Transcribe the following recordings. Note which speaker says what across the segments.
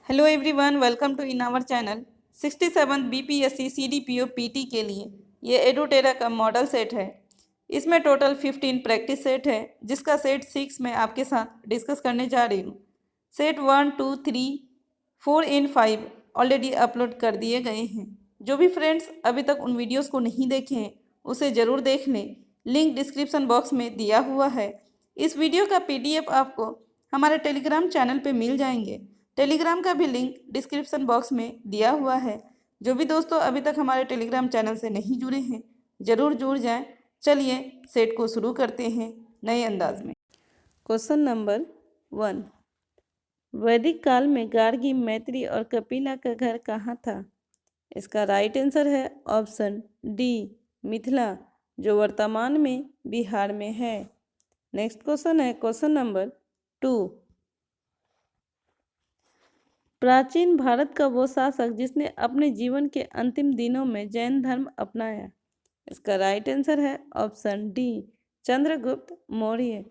Speaker 1: Hello everyone, welcome to in our channel. 67 BPSC CDPO PT के लिए ये एडुटेरा का मॉडल सेट है। इसमें टोटल 15 प्रैक्टिस सेट है, जिसका सेट 6 में आपके साथ डिस्कस करने जा रही हूँ। सेट 1, 2, 3, 4 एंड 5 ऑलरेडी अपलोड कर दिए गए हैं। जो भी फ्रेंड्स अभी तक उन वीडियोस को नहीं देखे हैं उसे ज़रूर देख लें। लिंक डिस्क्रिप्शन बॉक्स में दिया हुआ है। इस वीडियो का पीडीएफ आपको हमारे टेलीग्राम चैनल पे मिल जाएंगे। टेलीग्राम का भी लिंक डिस्क्रिप्शन बॉक्स में दिया हुआ है। जो भी दोस्तों अभी तक हमारे टेलीग्राम चैनल से नहीं जुड़े हैं ज़रूर जुड़ जाएं। चलिए सेट को शुरू करते हैं नए अंदाज में। क्वेश्चन नंबर 1, वैदिक काल में गार्गी, मैत्री और कपिला का घर कहाँ था? इसका राइट आंसर है ऑप्शन डी, मिथिला, जो वर्तमान में बिहार में है। नेक्स्ट क्वेश्चन है क्वेश्चन नंबर 2, प्राचीन भारत का वो शासक जिसने अपने जीवन के अंतिम दिनों में जैन धर्म अपनाया? इसका राइट आंसर है ऑप्शन डी, चंद्रगुप्त मौर्य।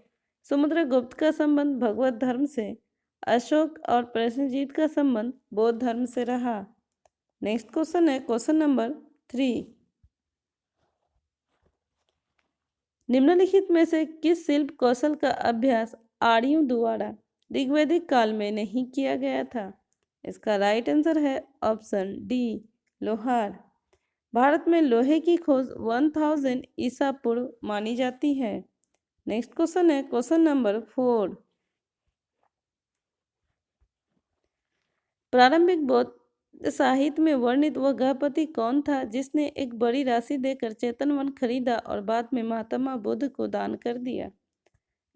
Speaker 1: समुद्रगुप्त का संबंध भगवत धर्म से, अशोक और प्रसेनजीत का संबंध बौद्ध धर्म से रहा। नेक्स्ट क्वेश्चन है क्वेश्चन नंबर 3, निम्नलिखित में से किस शिल्प कौशल का अभ्यास आर्यों द्वारा ऋग्वैदिक काल में नहीं किया गया था? इसका राइट आंसर है ऑप्शन डी, लोहार। भारत में लोहे की खोज 1000 ईसा पूर्व मानी जाती है। नेक्स्ट क्वेश्चन है क्वेश्चन नंबर 4, प्रारंभिक बौद्ध साहित्य में वर्णित वह गृहपति कौन था जिसने एक बड़ी राशि देकर चेतन वन खरीदा और बाद में महात्मा बुद्ध को दान कर दिया?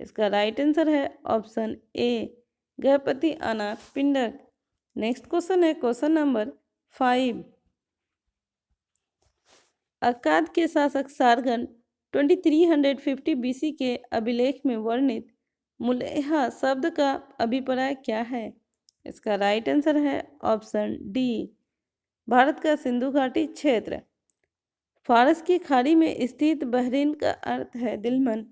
Speaker 1: इसका राइट आंसर है ऑप्शन ए, गृहपति अनाथ पिंडक। नेक्स्ट क्वेश्चन है क्वेश्चन नंबर 5, अक्काद के शासक सारगन 2350 बीसी के अभिलेख में वर्णित मुलेहा शब्द का अभिप्राय क्या है? इसका राइट आंसर है ऑप्शन डी, भारत का सिंधु घाटी क्षेत्र। फारस की खाड़ी में स्थित बहरीन का अर्थ है दिलमन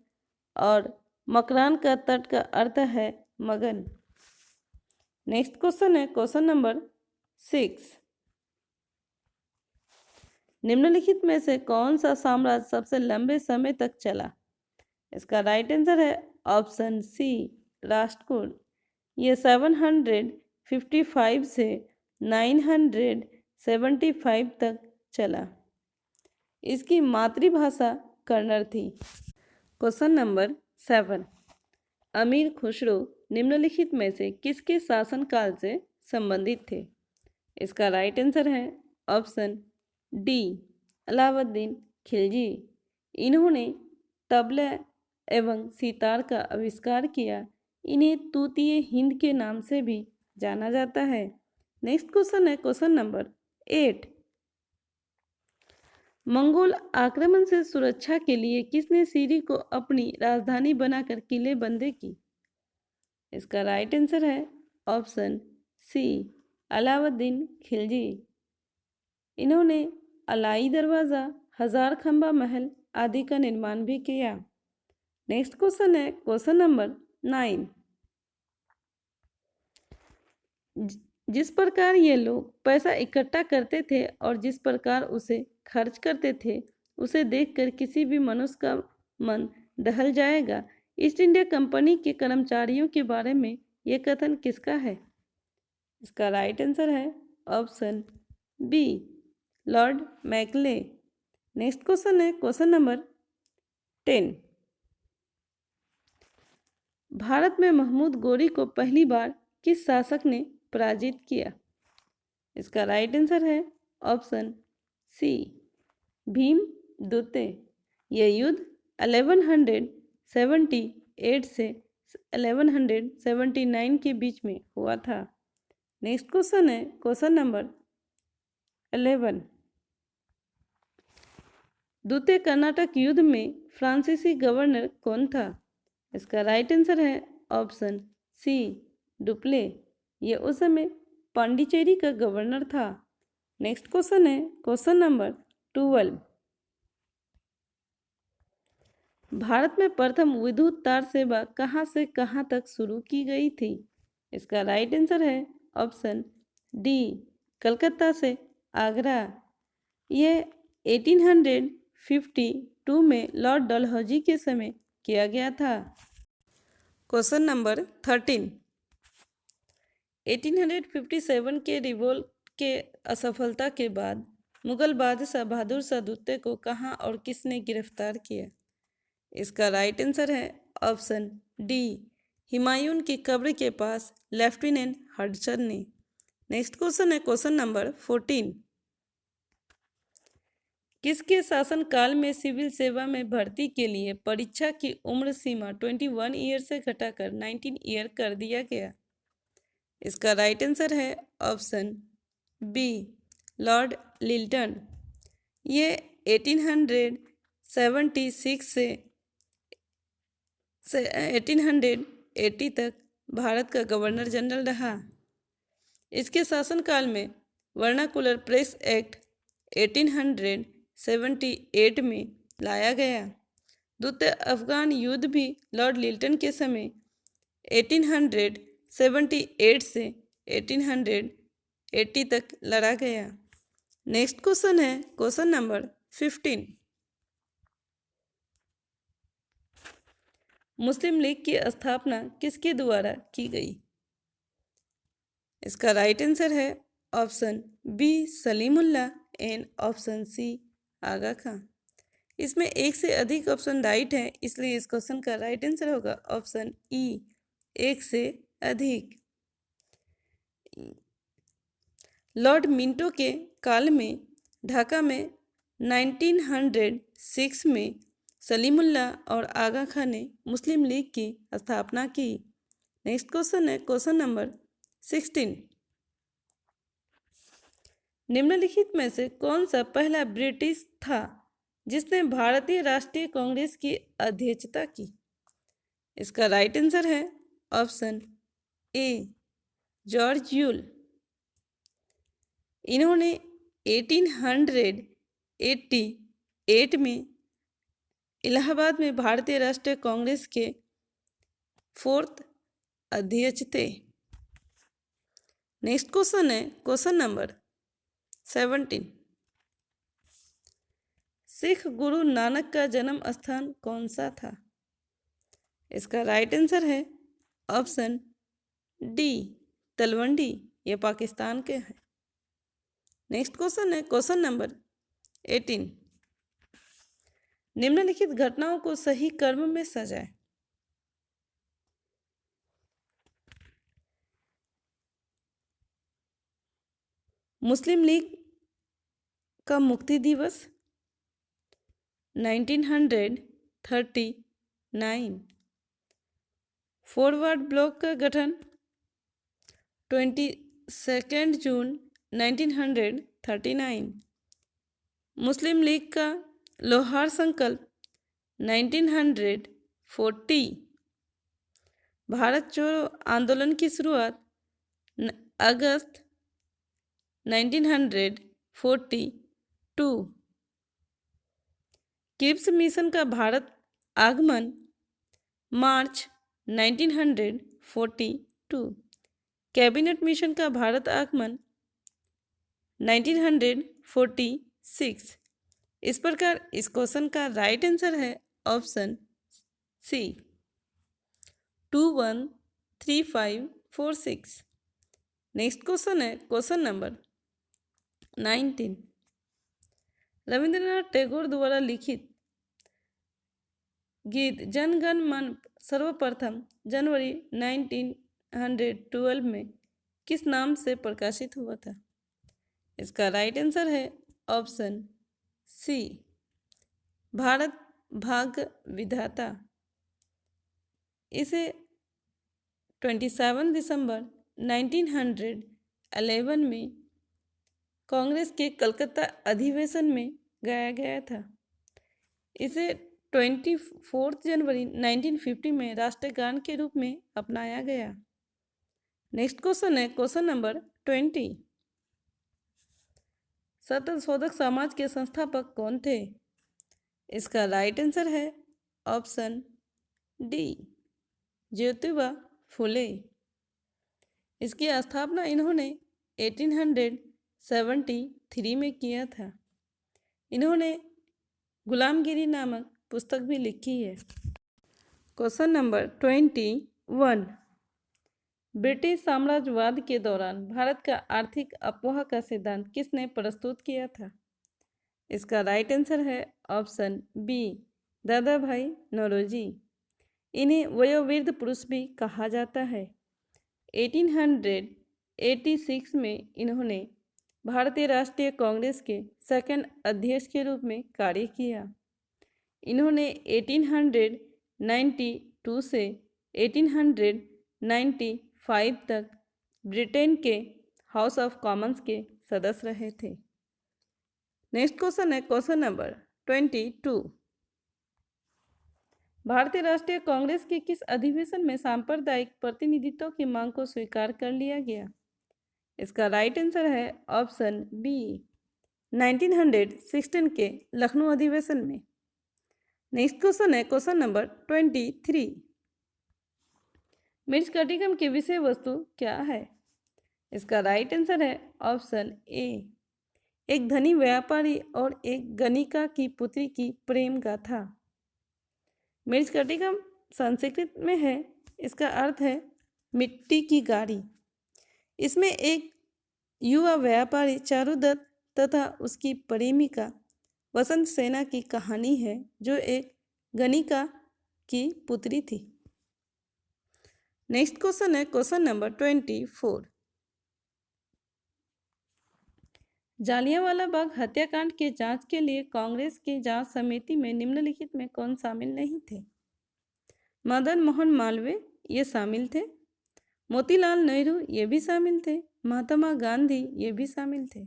Speaker 1: और मकरान का तट का अर्थ है मगन। नेक्स्ट क्वेश्चन है क्वेश्चन नंबर 6, निम्नलिखित में से कौन सा साम्राज्य सबसे लंबे समय तक चला? इसका राइट आंसर है ऑप्शन सी, राष्ट्रकूट। ये 755 से 975 तक चला। इसकी मातृभाषा कन्नड़ थी। क्वेश्चन नंबर 7, अमीर खुसरो निम्नलिखित में से किसके शासनकाल से संबंधित थे? इसका राइट आंसर है ऑप्शन डी, अलाउद्दीन खिलजी। इन्होंने तबला एवं सितार का आविष्कार किया। इन्हें तूतीय हिंद के नाम से भी जाना जाता है। नेक्स्ट क्वेश्चन है क्वेश्चन नंबर 8, मंगोल आक्रमण से सुरक्षा के लिए किसने सीरी को अपनी राजधानी बनाकर किलेबंदी की? इसका राइट आंसर है ऑप्शन सी, अलाउद्दीन खिलजी। इन्होंने अलाई दरवाज़ा, हजार खंबा महल आदि का निर्माण भी किया। नेक्स्ट क्वेश्चन है क्वेश्चन नंबर 9, जिस प्रकार ये लोग पैसा इकट्ठा करते थे और जिस प्रकार उसे खर्च करते थे उसे देखकर किसी भी मनुष्य का मन दहल जाएगा। ईस्ट इंडिया कंपनी के कर्मचारियों के बारे में यह कथन किसका है? इसका राइट आंसर है option B, Lord Macaulay. Next question है क्वेश्चन नंबर 10, भारत में महमूद गोरी को पहली बार किस शासक ने पराजित किया? इसका राइट आंसर है ऑप्शन सी, भीम दुत्ते। यह युद्ध 1178 से 1179 के बीच में हुआ था। नेक्स्ट क्वेश्चन है क्वेश्चन नंबर 11, द्वितीय कर्नाटक युद्ध में फ्रांसीसी गवर्नर कौन था? इसका राइट आंसर है ऑप्शन सी, डुप्ले। ये उस समय पांडिचेरी का गवर्नर था। नेक्स्ट क्वेश्चन है क्वेश्चन नंबर 12, भारत में प्रथम विद्युत तार सेवा कहाँ से कहाँ तक शुरू की गई थी? इसका राइट आंसर है ऑप्शन डी कलकत्ता से आगरा। यह 1852 में लॉर्ड डलहौजी के समय किया गया था। Question number 13। 1857 के रिवोल्ट के असफलता के बाद मुगल बादशाह बहादुर शाह दुत्ते को कहाँ और किसने गिरफ्तार किया? इसका राइट आंसर है ऑप्शन डी, हुमायूं की कब्र के पास लेफ्टिनेंट हडसन ने। नेक्स्ट क्वेश्चन है क्वेश्चन नंबर 14। किसके शासनकाल में सिविल सेवा में भर्ती के लिए परीक्षा की उम्र सीमा 21 ईयर से घटाकर 19 ईयर कर दिया गया? इसका राइट आंसर है ऑप्शन बी, लॉर्ड लिल्टन। ये 1876 से 1880 तक भारत का गवर्नर जनरल रहा। इसके शासनकाल में वर्नाकुलर प्रेस एक्ट 1878 में लाया गया। द्वितीय अफगान युद्ध भी लॉर्ड लिल्टन के समय 1878 से 1880 तक लड़ा गया। नेक्स्ट क्वेश्चन है क्वेश्चन नंबर 15। मुस्लिम लीग की स्थापना किसके द्वारा की गई? इसका राइट आंसर है option B, Salimullah and option C, Aga Khan. इसमें एक से अधिक ऑप्शन राइट है, इसलिए इस क्वेश्चन का राइट आंसर होगा ऑप्शन ई, एक से अधिक। लॉर्ड मिंटो के काल में ढाका में 1906 में सलीमुल्लाह और आगा खां ने मुस्लिम लीग की स्थापना की। नेक्स्ट क्वेश्चन है क्वेश्चन नंबर 16। निम्नलिखित में से कौन सा पहला ब्रिटिश था जिसने भारतीय राष्ट्रीय कांग्रेस की अध्यक्षता की? इसका राइट आंसर है ऑप्शन ए, जॉर्ज यूल। इन्होंने 1888 में इलाहाबाद में भारतीय राष्ट्रीय कांग्रेस के 4th अध्यक्ष थे। नेक्स्ट क्वेश्चन है क्वेश्चन नंबर 17। सिख गुरु नानक का जन्म स्थान कौन सा था? इसका राइट आंसर है ऑप्शन डी, तलवंडी। ये पाकिस्तान के हैं। नेक्स्ट क्वेश्चन है क्वेश्चन नंबर 18। निम्नलिखित घटनाओं को सही क्रम में सजाएं। मुस्लिम लीग का मुक्ति दिवस 1939। फॉरवर्ड ब्लॉक का गठन 22 जून 1939। मुस्लिम लीग का लोहार संकल्प 1940। भारत छोड़ो आंदोलन की शुरुआत अगस्त 1942। क्रिप्स मिशन का भारत आगमन मार्च 1942। कैबिनेट मिशन का भारत आगमन 1946। इस प्रकार इस क्वेश्चन का राइट आंसर है ऑप्शन सी, 213546। नेक्स्ट क्वेश्चन है क्वेश्चन नंबर 19। रविंद्रनाथ टैगोर द्वारा लिखित गीत जन गण मन सर्वप्रथम जनवरी 1912 में किस नाम से प्रकाशित हुआ था? इसका राइट आंसर है ऑप्शन सी, भारत भाग्य विधाता। इसे 27 दिसंबर 1911 में कांग्रेस के कलकत्ता अधिवेशन में गाया गया था। इसे 24 जनवरी 1950 में राष्ट्रगान के रूप में अपनाया गया। नेक्स्ट क्वेश्चन है क्वेश्चन नंबर 20। सत्यशोधक समाज के संस्थापक कौन थे? इसका राइट आंसर है ऑप्शन डी, ज्योतिबा फुले। इसकी स्थापना इन्होंने 1873 में किया था। इन्होंने गुलामगिरी नामक पुस्तक भी लिखी है। Question number 21। ब्रिटिश साम्राज्यवाद के दौरान भारत का आर्थिक अफवाह का सिद्धांत किसने प्रस्तुत किया था? इसका राइट आंसर है ऑप्शन बी, दादा भाई नौरोजी। इन्हें वयोवृद्ध पुरुष भी कहा जाता है। 1886 में इन्होंने भारतीय राष्ट्रीय कांग्रेस के सेकंड अध्यक्ष के रूप में कार्य किया। इन्होंने 1892 से 1895 तक ब्रिटेन के हाउस ऑफ कॉमन्स के सदस्य रहे थे। नेक्स्ट क्वेश्चन है क्वेश्चन नंबर 22। भारतीय राष्ट्रीय कांग्रेस के किस अधिवेशन में सांप्रदायिक प्रतिनिधित्व की मांग को स्वीकार कर लिया गया? इसका राइट आंसर है ऑप्शन बी, 1916 के लखनऊ अधिवेशन में। नेक्स्ट क्वेश्चन है क्वेश्चन नंबर 23। मृच्छकटिकम की विषय वस्तु क्या है? इसका राइट आंसर है ऑप्शन ए, एक धनी व्यापारी और एक गणिका की पुत्री की प्रेम गाथा। मृच्छकटिकम संस्कृत में है, इसका अर्थ है मिट्टी की गाड़ी। इसमें एक युवा व्यापारी चारुदत्त तथा उसकी प्रेमिका वसंत सेना की कहानी है, जो एक गणिका की पुत्री थी। नेक्स्ट क्वेश्चन है क्वेश्चन नंबर 24। जालियांवाला बाग हत्याकांड के जांच के लिए कांग्रेस की जांच समिति में निम्नलिखित में कौन शामिल नहीं थे? मदन मोहन मालवीय ये शामिल थे, मोतीलाल नेहरू ये भी शामिल थे, महात्मा गांधी ये भी शामिल थे,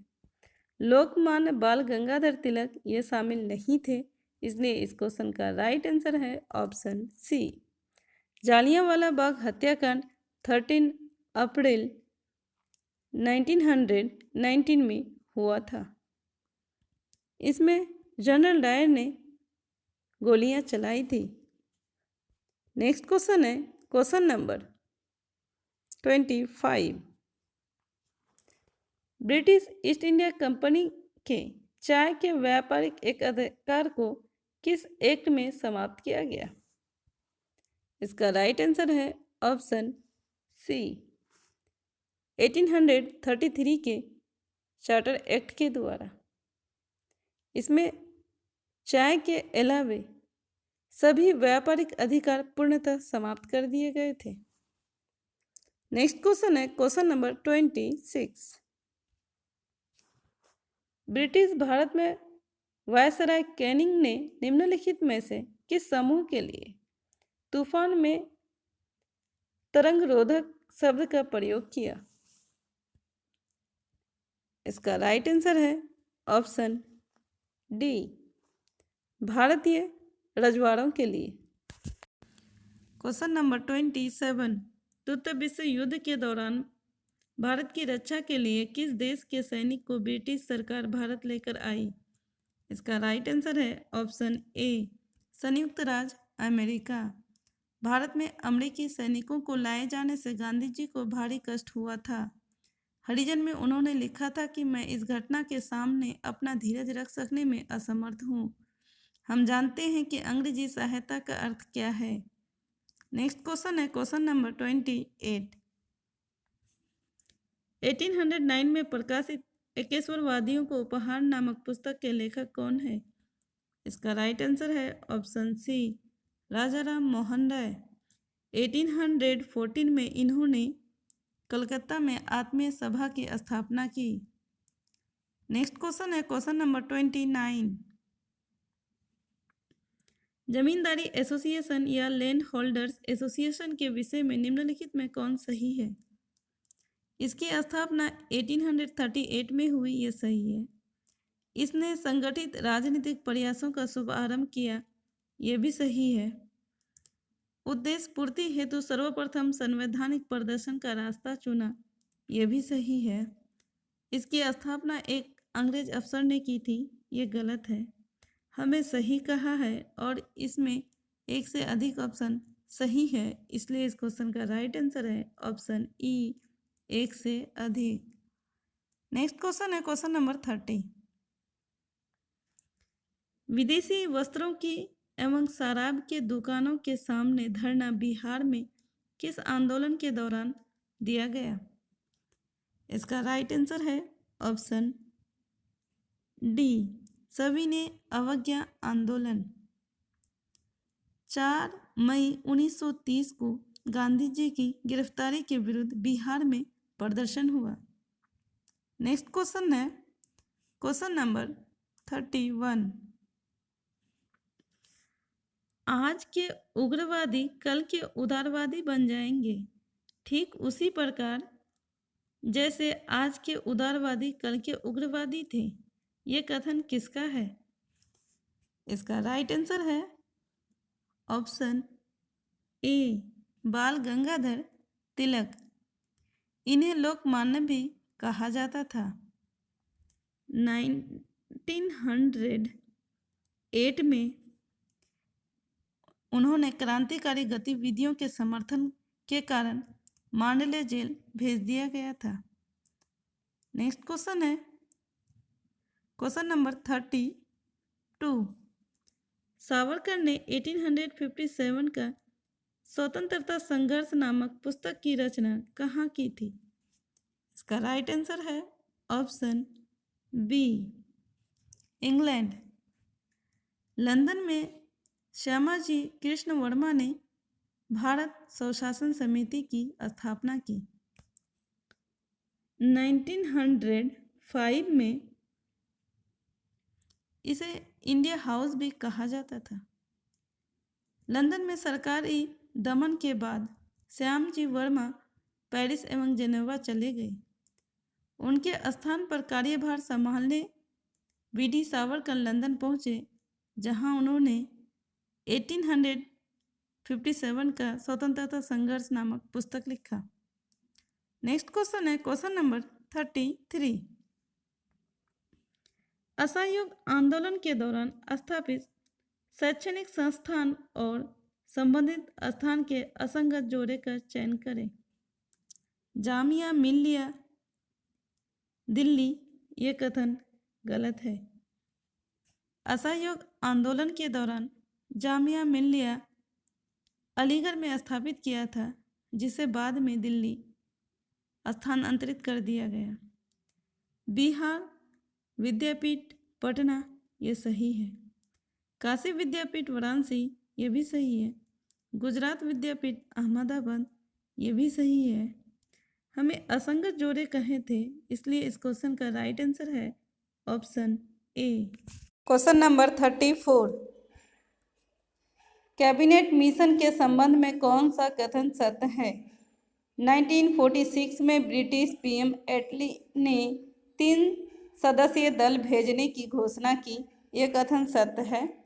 Speaker 1: लोकमान्य बाल गंगाधर तिलक ये शामिल नहीं थे। इसलिए इस क्वेश्चन का राइट आंसर है ऑप्शन सी, जालियांवाला बाग हत्याकांड 13 अप्रैल 1919 में हुआ था। इसमें जनरल डायर ने गोलियां चलाई थी। नेक्स्ट क्वेश्चन है question number 25। British east India company के चाय के व्यापारिक एकाधिकार को किस एक्ट में समाप्त किया गया? इसका राइट आंसर है ऑप्शन सी, 1833 के चार्टर एक्ट के द्वारा। इसमें चाय के अलावे सभी व्यापारिक अधिकार पूर्णतः समाप्त कर दिए गए थे। नेक्स्ट क्वेश्चन है क्वेश्चन नंबर 26। ब्रिटिश भारत में वायसराय कैनिंग ने निम्नलिखित में से किस समूह के लिए तूफान में तरंगरोधक शब्द का प्रयोग किया? इसका राइट आंसर है ऑप्शन डी, भारतीय रजवाड़ों के लिए। Question number 27। द्वितीय विश्व युद्ध के दौरान भारत की रक्षा के लिए किस देश के सैनिक को ब्रिटिश सरकार भारत लेकर आई? इसका राइट आंसर है ऑप्शन ए, संयुक्त राज्य अमेरिका। भारत में अमेरिकी सैनिकों को लाए जाने से गांधी जी को भारी कष्ट हुआ था। हरिजन में उन्होंने लिखा था कि मैं इस घटना के सामने अपना धीरज रख सकने में असमर्थ हूँ। हम जानते हैं कि अंग्रेजी सहायता का अर्थ क्या है। नेक्स्ट क्वेश्चन है क्वेश्चन नंबर 28। 1809 में प्रकाशित एकेश्वरवादियों को उपहार नामक पुस्तक के लेखक कौन है? इसका राइट आंसर है ऑप्शन सी, राजा राम मोहन राय। 1814 में इन्होंने कलकत्ता में आत्मीय सभा की स्थापना की। नेक्स्ट क्वेश्चन है क्वेश्चन नंबर 29। जमींदारी एसोसिएशन या लैंड होल्डर्स एसोसिएशन के विषय में निम्नलिखित में कौन सही है? इसकी स्थापना 1838 में हुई, ये सही है। इसने संगठित राजनीतिक प्रयासों का शुभारंभ किया, ये भी सही है। उद्देश्य पूर्ति हेतु सर्वप्रथम संवैधानिक प्रदर्शन का रास्ता चुना, ये भी सही है। इसकी स्थापना एक अंग्रेज अफसर ने की थी, ये गलत है। हमें सही कहा है और इसमें एक से अधिक ऑप्शन सही है, इसलिए इस क्वेश्चन का राइट आंसर है ऑप्शन ई, एक से अधिक। नेक्स्ट क्वेश्चन है क्वेश्चन नंबर 30। विदेशी वस्त्रों की एवं शराब के दुकानों के सामने धरना बिहार में किस आंदोलन के दौरान दिया गया? इसका राइट आंसर है ऑप्शन डी, सविनय अवज्ञा आंदोलन। 4 मई 1930 को गांधी जी की गिरफ्तारी के विरुद्ध बिहार में प्रदर्शन हुआ। नेक्स्ट क्वेश्चन है क्वेश्चन नंबर 31। आज के उग्रवादी कल के उदारवादी बन जाएंगे, ठीक उसी प्रकार जैसे आज के उदारवादी कल के उग्रवादी थे। ये कथन किसका है? इसका राइट आंसर है ऑप्शन ए, बाल गंगाधर तिलक। इन्हें लोकमान्य भी कहा जाता था। 1908 में उन्होंने क्रांतिकारी गतिविधियों के समर्थन के कारण मांडले जेल भेज दिया गया था। नेक्स्ट क्वेश्चन है क्वेश्चन नंबर 32। सावरकर ने 1857 का स्वतंत्रता संघर्ष नामक पुस्तक की रचना कहाँ की थी? इसका राइट आंसर है ऑप्शन बी, इंग्लैंड। लंदन में श्यामाजी कृष्ण वर्मा ने भारत स्वशासन समिति की स्थापना की। 1905 में इसे इंडिया हाउस भी कहा जाता था। लंदन में सरकारी दमन के बाद श्यामजी वर्मा पेरिस एवं जेनेवा चले गए। उनके स्थान पर कार्यभार संभालने वी.डी. सावरकर लंदन पहुंचे, जहां उन्होंने 1857 का स्वतंत्रता संघर्ष नामक पुस्तक लिखा। नेक्स्ट क्वेश्चन है क्वेश्चन नंबर 33। असहयोग आंदोलन के दौरान स्थापित शैक्षणिक संस्थान और संबंधित स्थान के असंगत जोड़े का चयन करें। जामिया मिल्लिया दिल्ली, ये कथन गलत है। असहयोग आंदोलन के दौरान जामिया मिल्लिया अलीगढ़ में स्थापित किया था, जिसे बाद में दिल्ली स्थानांतरित कर दिया गया। बिहार विद्यापीठ पटना, ये सही है। काशी विद्यापीठ वाराणसी, ये भी सही है। गुजरात विद्यापीठ अहमदाबाद, ये भी सही है। हमें असंगत जोड़े कहे थे, इसलिए इस क्वेश्चन का राइट आंसर है ऑप्शन ए। Question number 34। कैबिनेट मिशन के संबंध में कौन सा कथन सत्य है? 1946 में ब्रिटिश पीएम एटली ने 3 सदस्यीय दल भेजने की घोषणा की, यह कथन सत्य है।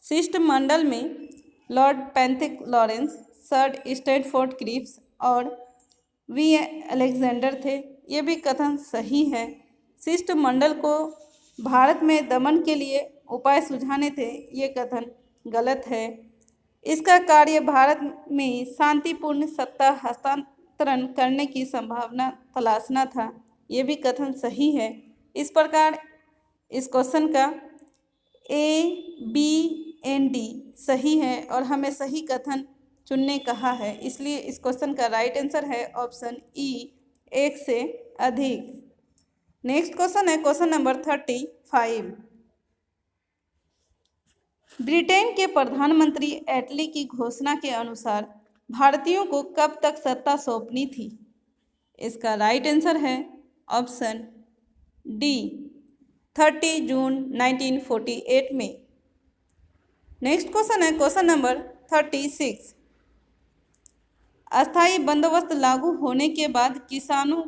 Speaker 1: शिष्टमंडल में Lord Pethick Lawrence, sir Stafford Cripps और वी अलेक्जेंडर थे, ये भी कथन सही है। शिष्टमंडल को भारत में दमन के लिए उपाय सुझाने थे, ये कथन गलत है। इसका कार्य भारत में शांतिपूर्ण सत्ता हस्तांतरण करने की संभावना तलाशना था, ये भी कथन सही है। इस प्रकार इस क्वेश्चन का A, B, D सही है और हमें सही कथन चुनने कहा है, इसलिए इस क्वेश्चन का राइट आंसर है ऑप्शन ई, 1 से अधिक। नेक्स्ट क्वेश्चन है क्वेश्चन नंबर 35। ब्रिटेन के प्रधानमंत्री एटली की घोषणा के अनुसार भारतीयों को कब तक सत्ता सौंपनी थी? इसका राइट आंसर है ऑप्शन डी, 30 जून 1948 में। नेक्स्ट क्वेश्चन है क्वेश्चन नंबर 36। अस्थायी बंदोबस्त लागू होने के बाद किसानों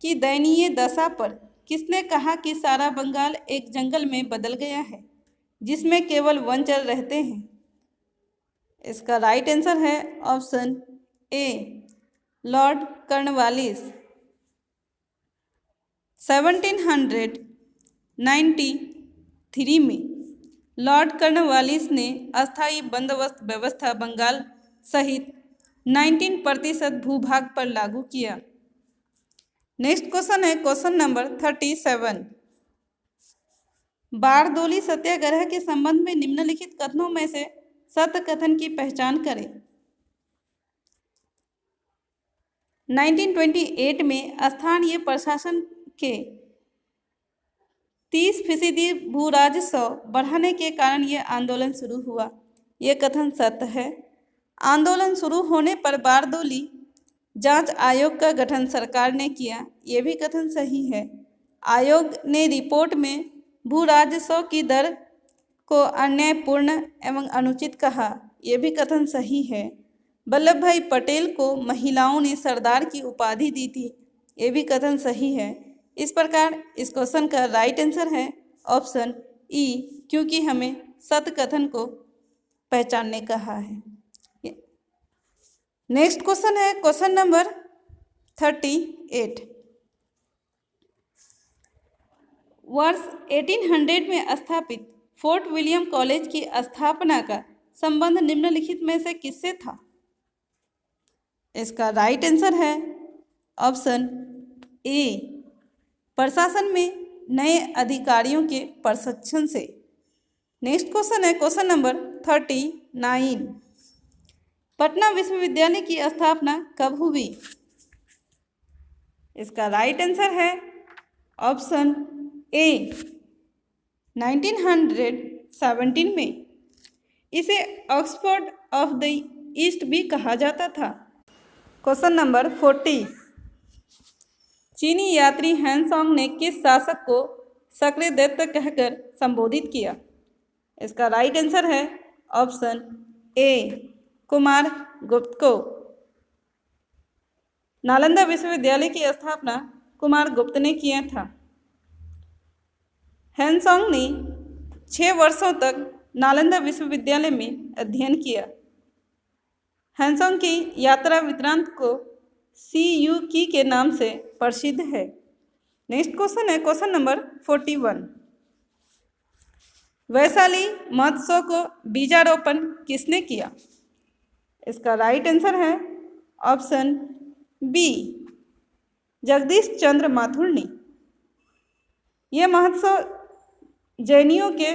Speaker 1: की दयनीय दशा पर किसने कहा कि सारा बंगाल एक जंगल में बदल गया है, जिसमें केवल वनचर रहते हैं? इसका राइट आंसर है ऑप्शन ए, लॉर्ड कॉर्नवालिस। 1793 में लॉर्ड कॉर्नवालिस ने अस्थायी बंदोबस्त व्यवस्था बंगाल सहित 19% भूभाग पर लागू किया। नेक्स्ट क्वेश्चन है क्वेश्चन नंबर 37। बारदोली सत्याग्रह के संबंध में निम्नलिखित कथनों में से सत्य कथन की पहचान करें। 1928 में स्थानीय प्रशासन के 30% भू राजस्व बढ़ाने के कारण यह आंदोलन शुरू हुआ। यह कथन सत्य है। आंदोलन शुरू होने पर बारदोली जांच आयोग का गठन सरकार ने किया। यह भी कथन सही है। आयोग ने रिपोर्ट में भू राजस्व की दर को अन्यायपूर्ण एवं अनुचित कहा। यह भी कथन सही है। वल्लभ भाई पटेल को महिलाओं ने सरदार की उपाधि दी थी। यह भी कथन सही है। इस प्रकार इस क्वेश्चन का राइट आंसर है ऑप्शन ई, क्योंकि हमें सत्य कथन को पहचानने कहा है। नेक्स्ट क्वेश्चन है क्वेश्चन नंबर 38। वर्ष 1800 में स्थापित फोर्ट विलियम कॉलेज की स्थापना का संबंध निम्नलिखित में से किससे था? इसका राइट आंसर है ऑप्शन ए, प्रशासन में नए अधिकारियों के प्रशिक्षण से। नेक्स्ट क्वेश्चन है क्वेश्चन नंबर 39। पटना विश्वविद्यालय की स्थापना कब हुई? इसका राइट आंसर है ऑप्शन ए, 1917 में। इसे ऑक्सफोर्ड ऑफ द ईस्ट भी कहा जाता था। Question number 40। चीनी यात्री हैंसोंग ने किस शासक को सक्रिय दैत्य कहकर संबोधित किया? इसका राइट आंसर है ऑप्शन ए, कुमार गुप्त को। नालंदा विश्वविद्यालय की स्थापना कुमार गुप्त ने किया था। हैंसोंग ने 6 वर्षों तक नालंदा विश्वविद्यालय में अध्ययन किया। हैंसोंग की यात्रा वृत्तांत को CU की के नाम से प्रसिद्ध है। नेक्स्ट क्वेश्चन है क्वेश्चन नंबर 41। वैशाली महोत्सव को बीजारोपण किसने किया? इसका राइट आंसर है ऑप्शन बी, जगदीश चंद्र माथुर ने। यह महोत्सव जैनियों के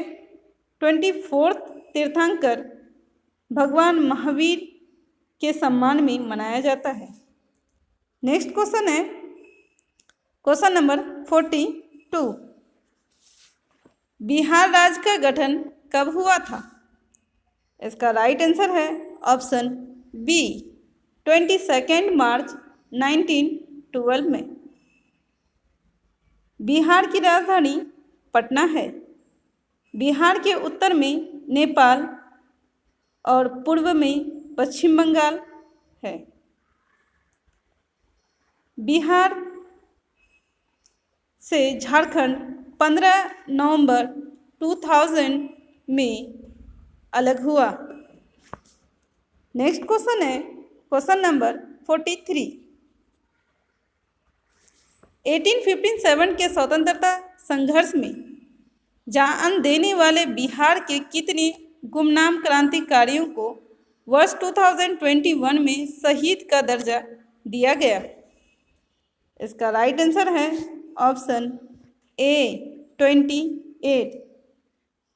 Speaker 1: 24th तीर्थंकर भगवान महावीर के सम्मान में मनाया जाता है। नेक्स्ट क्वेश्चन है क्वेश्चन नंबर 42। बिहार राज्य का गठन कब हुआ था? इसका राइट आंसर है ऑप्शन बी, 22 मार्च 1912 में। बिहार की राजधानी पटना है। बिहार के उत्तर में नेपाल और पूर्व में पश्चिम बंगाल है। बिहार से झारखंड 15 नवंबर 2000 में अलग हुआ। नेक्स्ट क्वेश्चन है क्वेश्चन नंबर 43। 1857 के स्वतंत्रता संघर्ष में जान देने वाले बिहार के कितने गुमनाम क्रांतिकारियों को वर्ष 2021 में शहीद का दर्जा दिया गया? इसका राइट आंसर है ऑप्शन ए, 28।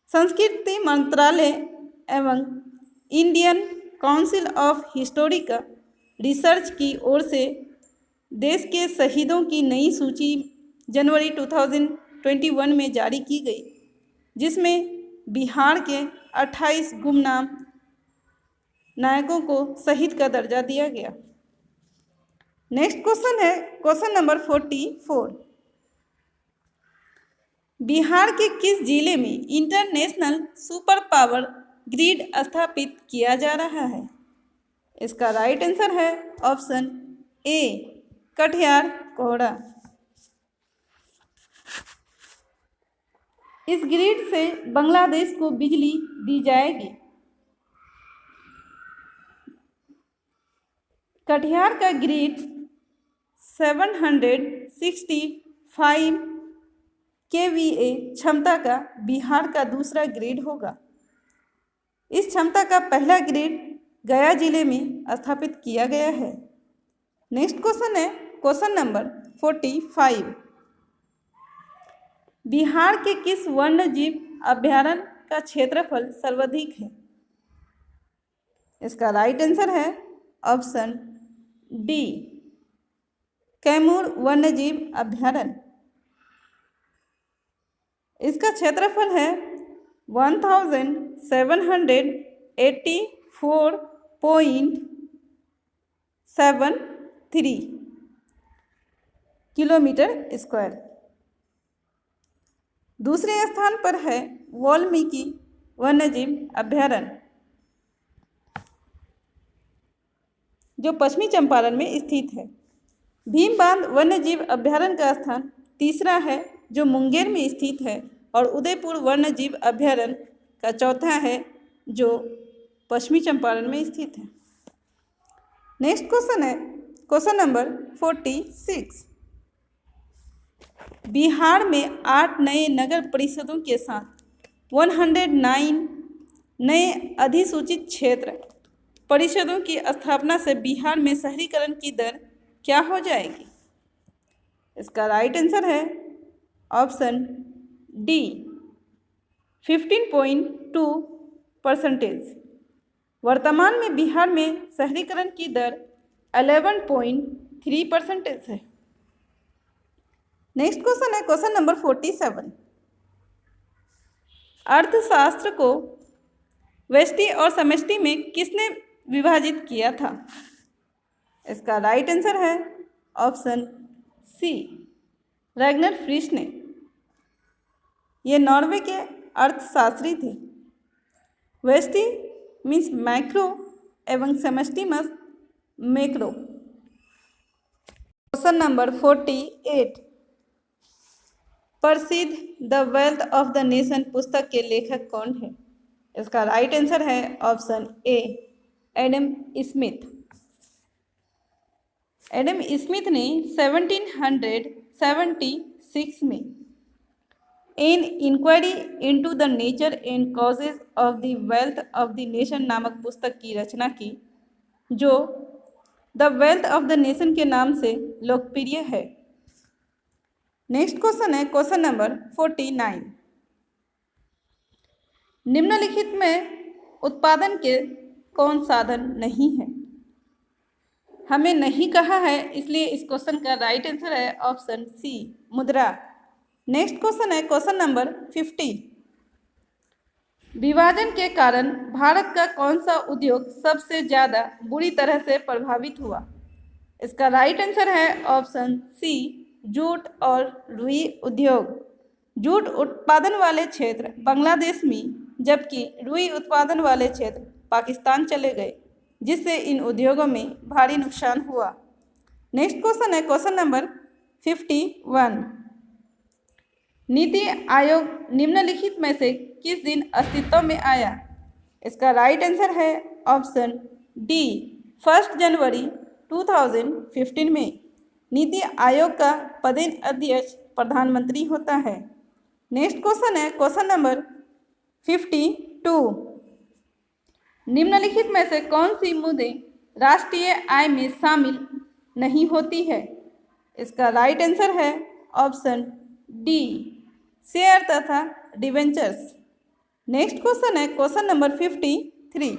Speaker 1: संस्कृति मंत्रालय एवं Indian council of historical research की ओर से देश के शहीदों की नई सूची जनवरी 2021 में जारी की गई, जिसमें बिहार के 28 गुमनाम नायकों को शहीद का दर्जा दिया गया। नेक्स्ट क्वेश्चन है क्वेश्चन नंबर 44। बिहार के किस जिले में इंटरनेशनल सुपर पावर ग्रिड स्थापित किया जा रहा है? इसका राइट आंसर है ऑप्शन ए, कटिहार कोहड़ा। इस ग्रिड से बांग्लादेश को बिजली दी जाएगी। कटिहार का ग्रिड 765 kVA क्षमता का बिहार का दूसरा ग्रिड होगा। इस क्षमता का पहला ग्रिड गया जिले में स्थापित किया गया है। नेक्स्ट क्वेश्चन है क्वेश्चन नंबर 45। बिहार के किस वन्य जीव अभयारण्य का क्षेत्रफल सर्वाधिक है? इसका राइट आंसर है ऑप्शन डी, कैमूर वन्यजीव अभयारण्य। इसका क्षेत्रफल है 1784.73 किलोमीटर स्क्वायर। दूसरे स्थान पर है वाल्मीकि वन्यजीव अभयारण्य, जो पश्चिमी चंपारण में स्थित है। भीमबांध वन्यजीव अभयारण्य का स्थान तीसरा है, जो मुंगेर में स्थित है, और उदयपुर वन्यजीव अभयारण्य का चौथा है, जो पश्चिमी चंपारण में स्थित है। नेक्स्ट क्वेश्चन है क्वेश्चन नंबर 46। बिहार में 8 नए नगर परिषदों के साथ 109 नए अधिसूचित क्षेत्र परिषदों की स्थापना से बिहार में शहरीकरण की दर क्या हो जाएगी? इसका राइट आंसर है ऑप्शन डी, 15.2%। वर्तमान में बिहार में शहरीकरण की दर 11.3% है। नेक्स्ट क्वेश्चन है क्वेश्चन नंबर 47। अर्थशास्त्र को व्यष्टि और समष्टि में किसने विभाजित किया था? इसका राइट आंसर है ऑप्शन सी, रैग्नर फ्रिश ने। ये नॉर्वे के अर्थशास्त्री थे। व्यष्टि मीन्स मैक्रो एवं समष्टि मीन्स मैक्रो। Question number 48। प्रसिद्ध the wealth of the nation पुस्तक के लेखक कौन है? इसका राइट आंसर है option A, Adam Smith. Adam Smith ने 1776 में an inquiry into the nature and causes of the wealth of the nation नामक पुस्तक की रचना की, जो the wealth of the nation के नाम से लोकप्रिय है। नेक्स्ट क्वेश्चन है क्वेश्चन नंबर 49। निम्नलिखित में उत्पादन के कौन साधन नहीं है? हमें नहीं कहा है, इसलिए इस क्वेश्चन का राइट आंसर है ऑप्शन सी, मुद्रा। नेक्स्ट क्वेश्चन है क्वेश्चन नंबर 50। विभाजन के कारण भारत का कौन सा उद्योग सबसे ज़्यादा बुरी तरह से प्रभावित हुआ? इसका राइट आंसर है ऑप्शन सी, जूट और रुई उद्योग। जूट उत्पादन वाले क्षेत्र बांग्लादेश में, जबकि रुई उत्पादन वाले क्षेत्र पाकिस्तान चले गए, जिससे इन उद्योगों में भारी नुकसान हुआ। नेक्स्ट क्वेश्चन है क्वेश्चन नंबर 51। नीति आयोग निम्नलिखित में से किस दिन अस्तित्व में आया? इसका राइट आंसर है ऑप्शन डी, 1 जनवरी 2015 में। नीति आयोग का पदेन अध्यक्ष प्रधानमंत्री होता है। नेक्स्ट क्वेश्चन है क्वेश्चन नंबर 52। निम्नलिखित में से कौन सी मुद्दे राष्ट्रीय आय में शामिल नहीं होती है? इसका राइट आंसर है ऑप्शन डी, शेयर तथा डिवेंचर्स। नेक्स्ट क्वेश्चन है क्वेश्चन नंबर 53।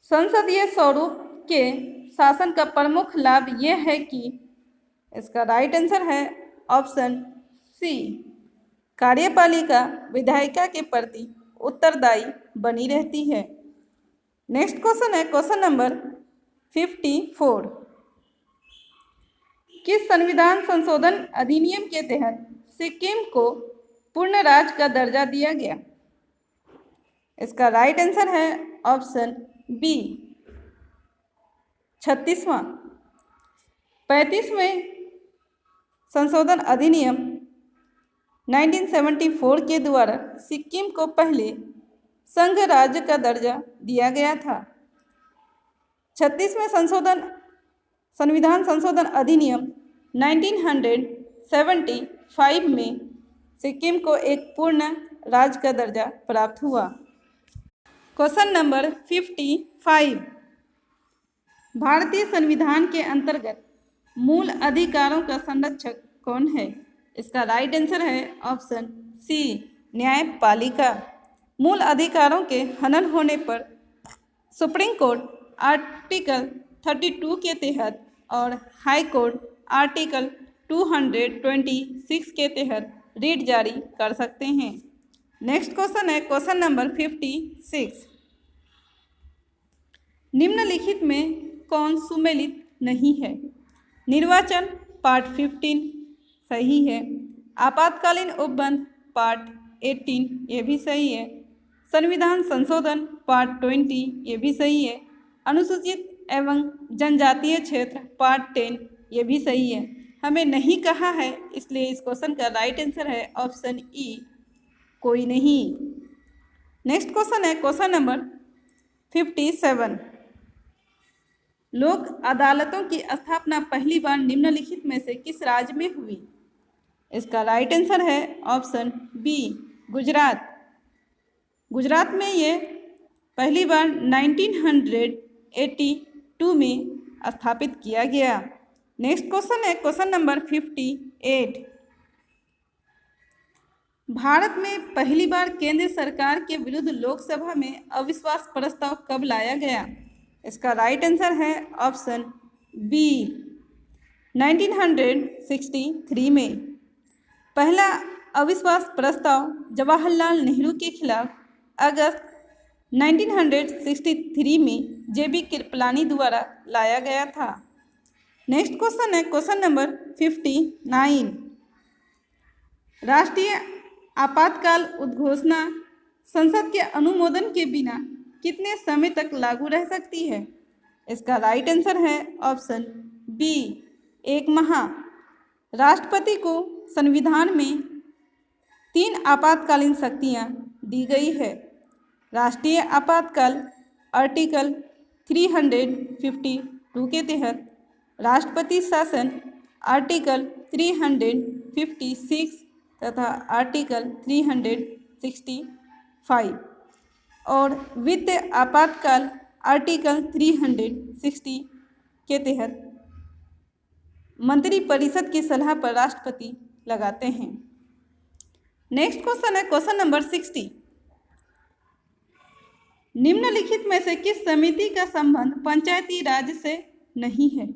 Speaker 1: संसदीय स्वरूप के शासन का प्रमुख लाभ यह है कि, इसका राइट आंसर है ऑप्शन सी, कार्यपालिका विधायिका के प्रति उत्तरदायी बनी रहती है। नेक्स्ट क्वेश्चन है क्वेश्चन नंबर 54। किस संविधान संशोधन अधिनियम के तहत सिक्किम को पूर्ण राज्य का दर्जा दिया गया? इसका राइट आंसर है ऑप्शन बी, 36वां। 35वें संशोधन अधिनियम 1974 के द्वारा सिक्किम को पहले संघ राज्य का दर्जा दिया गया था। 36वें संविधान संशोधन अधिनियम 1975 में सिक्किम को एक पूर्ण राज्य का दर्जा प्राप्त हुआ। Question number 55। भारतीय संविधान के अंतर्गत मूल अधिकारों का संरक्षक कौन है? इसका राइट आंसर है ऑप्शन सी, न्यायपालिका। मूल अधिकारों के हनन होने पर सुप्रीम कोर्ट आर्टिकल 32 के तहत और हाई कोर्ट आर्टिकल 226 के तहत रीट जारी कर सकते हैं। नेक्स्ट क्वेश्चन है क्वेश्चन नंबर 56। निम्नलिखित में कौन सुमेलित नहीं है? निर्वाचन पार्ट 15 सही है। आपातकालीन उपबंध पार्ट 18 ये भी सही है। संविधान संशोधन पार्ट 20 ये भी सही है। अनुसूचित एवं जनजातीय क्षेत्र पार्ट 10 ये भी सही है। हमें नहीं कहा है, इसलिए इस क्वेश्चन का राइट आंसर है ऑप्शन ई, कोई नहीं। नेक्स्ट क्वेश्चन है क्वेश्चन नंबर 57। लोक अदालतों की स्थापना पहली बार निम्नलिखित में से किस राज्य में हुई? इसका राइट आंसर है ऑप्शन बी, गुजरात। गुजरात में ये पहली बार 1982 में स्थापित किया गया। नेक्स्ट क्वेश्चन है क्वेश्चन नंबर 58। भारत में पहली बार केंद्र सरकार के विरुद्ध लोकसभा में अविश्वास प्रस्ताव कब लाया गया? इसका राइट आंसर है ऑप्शन बी, 1963 में। पहला अविश्वास प्रस्ताव जवाहरलाल नेहरू के खिलाफ अगस्त 1963 में जेबी कृपलानी द्वारा लाया गया था। नेक्स्ट क्वेश्चन है क्वेश्चन नंबर 59। राष्ट्रीय आपातकाल उद्घोषणा संसद के अनुमोदन के बिना कितने समय तक लागू रह सकती है? इसका राइट आंसर है ऑप्शन बी, 1 माह। राष्ट्रपति को संविधान में 3 आपातकालीन शक्तियां दी गई है। राष्ट्रीय आपातकाल आर्टिकल 352 के तहत, राष्ट्रपति शासन आर्टिकल 356 तथा आर्टिकल 365 और वित्त आपातकाल आर्टिकल 360 के तहत मंत्रिपरिषद की सलाह पर राष्ट्रपति लगाते हैं। नेक्स्ट क्वेश्चन है क्वेश्चन नंबर 60। निम्नलिखित में से किस समिति का संबंध पंचायती राज से नहीं है?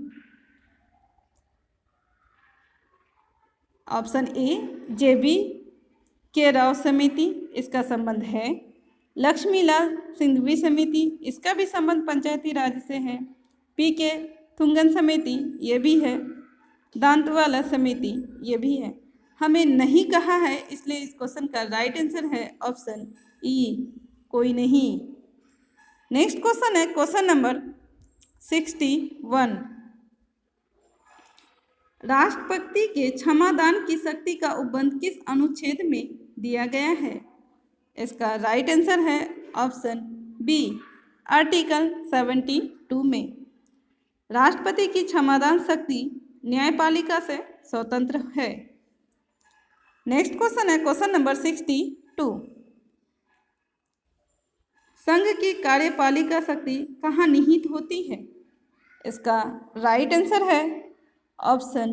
Speaker 1: ऑप्शन ए, जेबी के राव समिति, इसका संबंध है। लक्ष्मीलाल सिंघवी समिति, इसका भी संबंध पंचायती राज से है। पी के थुंगन समिति, ये भी है। दांतवाला समिति, ये भी है। हमें नहीं कहा है, इसलिए इस क्वेश्चन का राइट आंसर है ऑप्शन ई, कोई नहीं। नेक्स्ट क्वेश्चन है क्वेश्चन नंबर 61। राष्ट्रपति के क्षमादान की शक्ति का उपबंध किस अनुच्छेद में दिया गया है? इसका राइट आंसर है ऑप्शन बी, आर्टिकल 72 में। राष्ट्रपति की क्षमादान शक्ति न्यायपालिका से स्वतंत्र है। नेक्स्ट क्वेश्चन है क्वेश्चन नंबर 62। संघ की कार्यपालिका शक्ति कहाँ निहित होती है? इसका राइट आंसर है ऑप्शन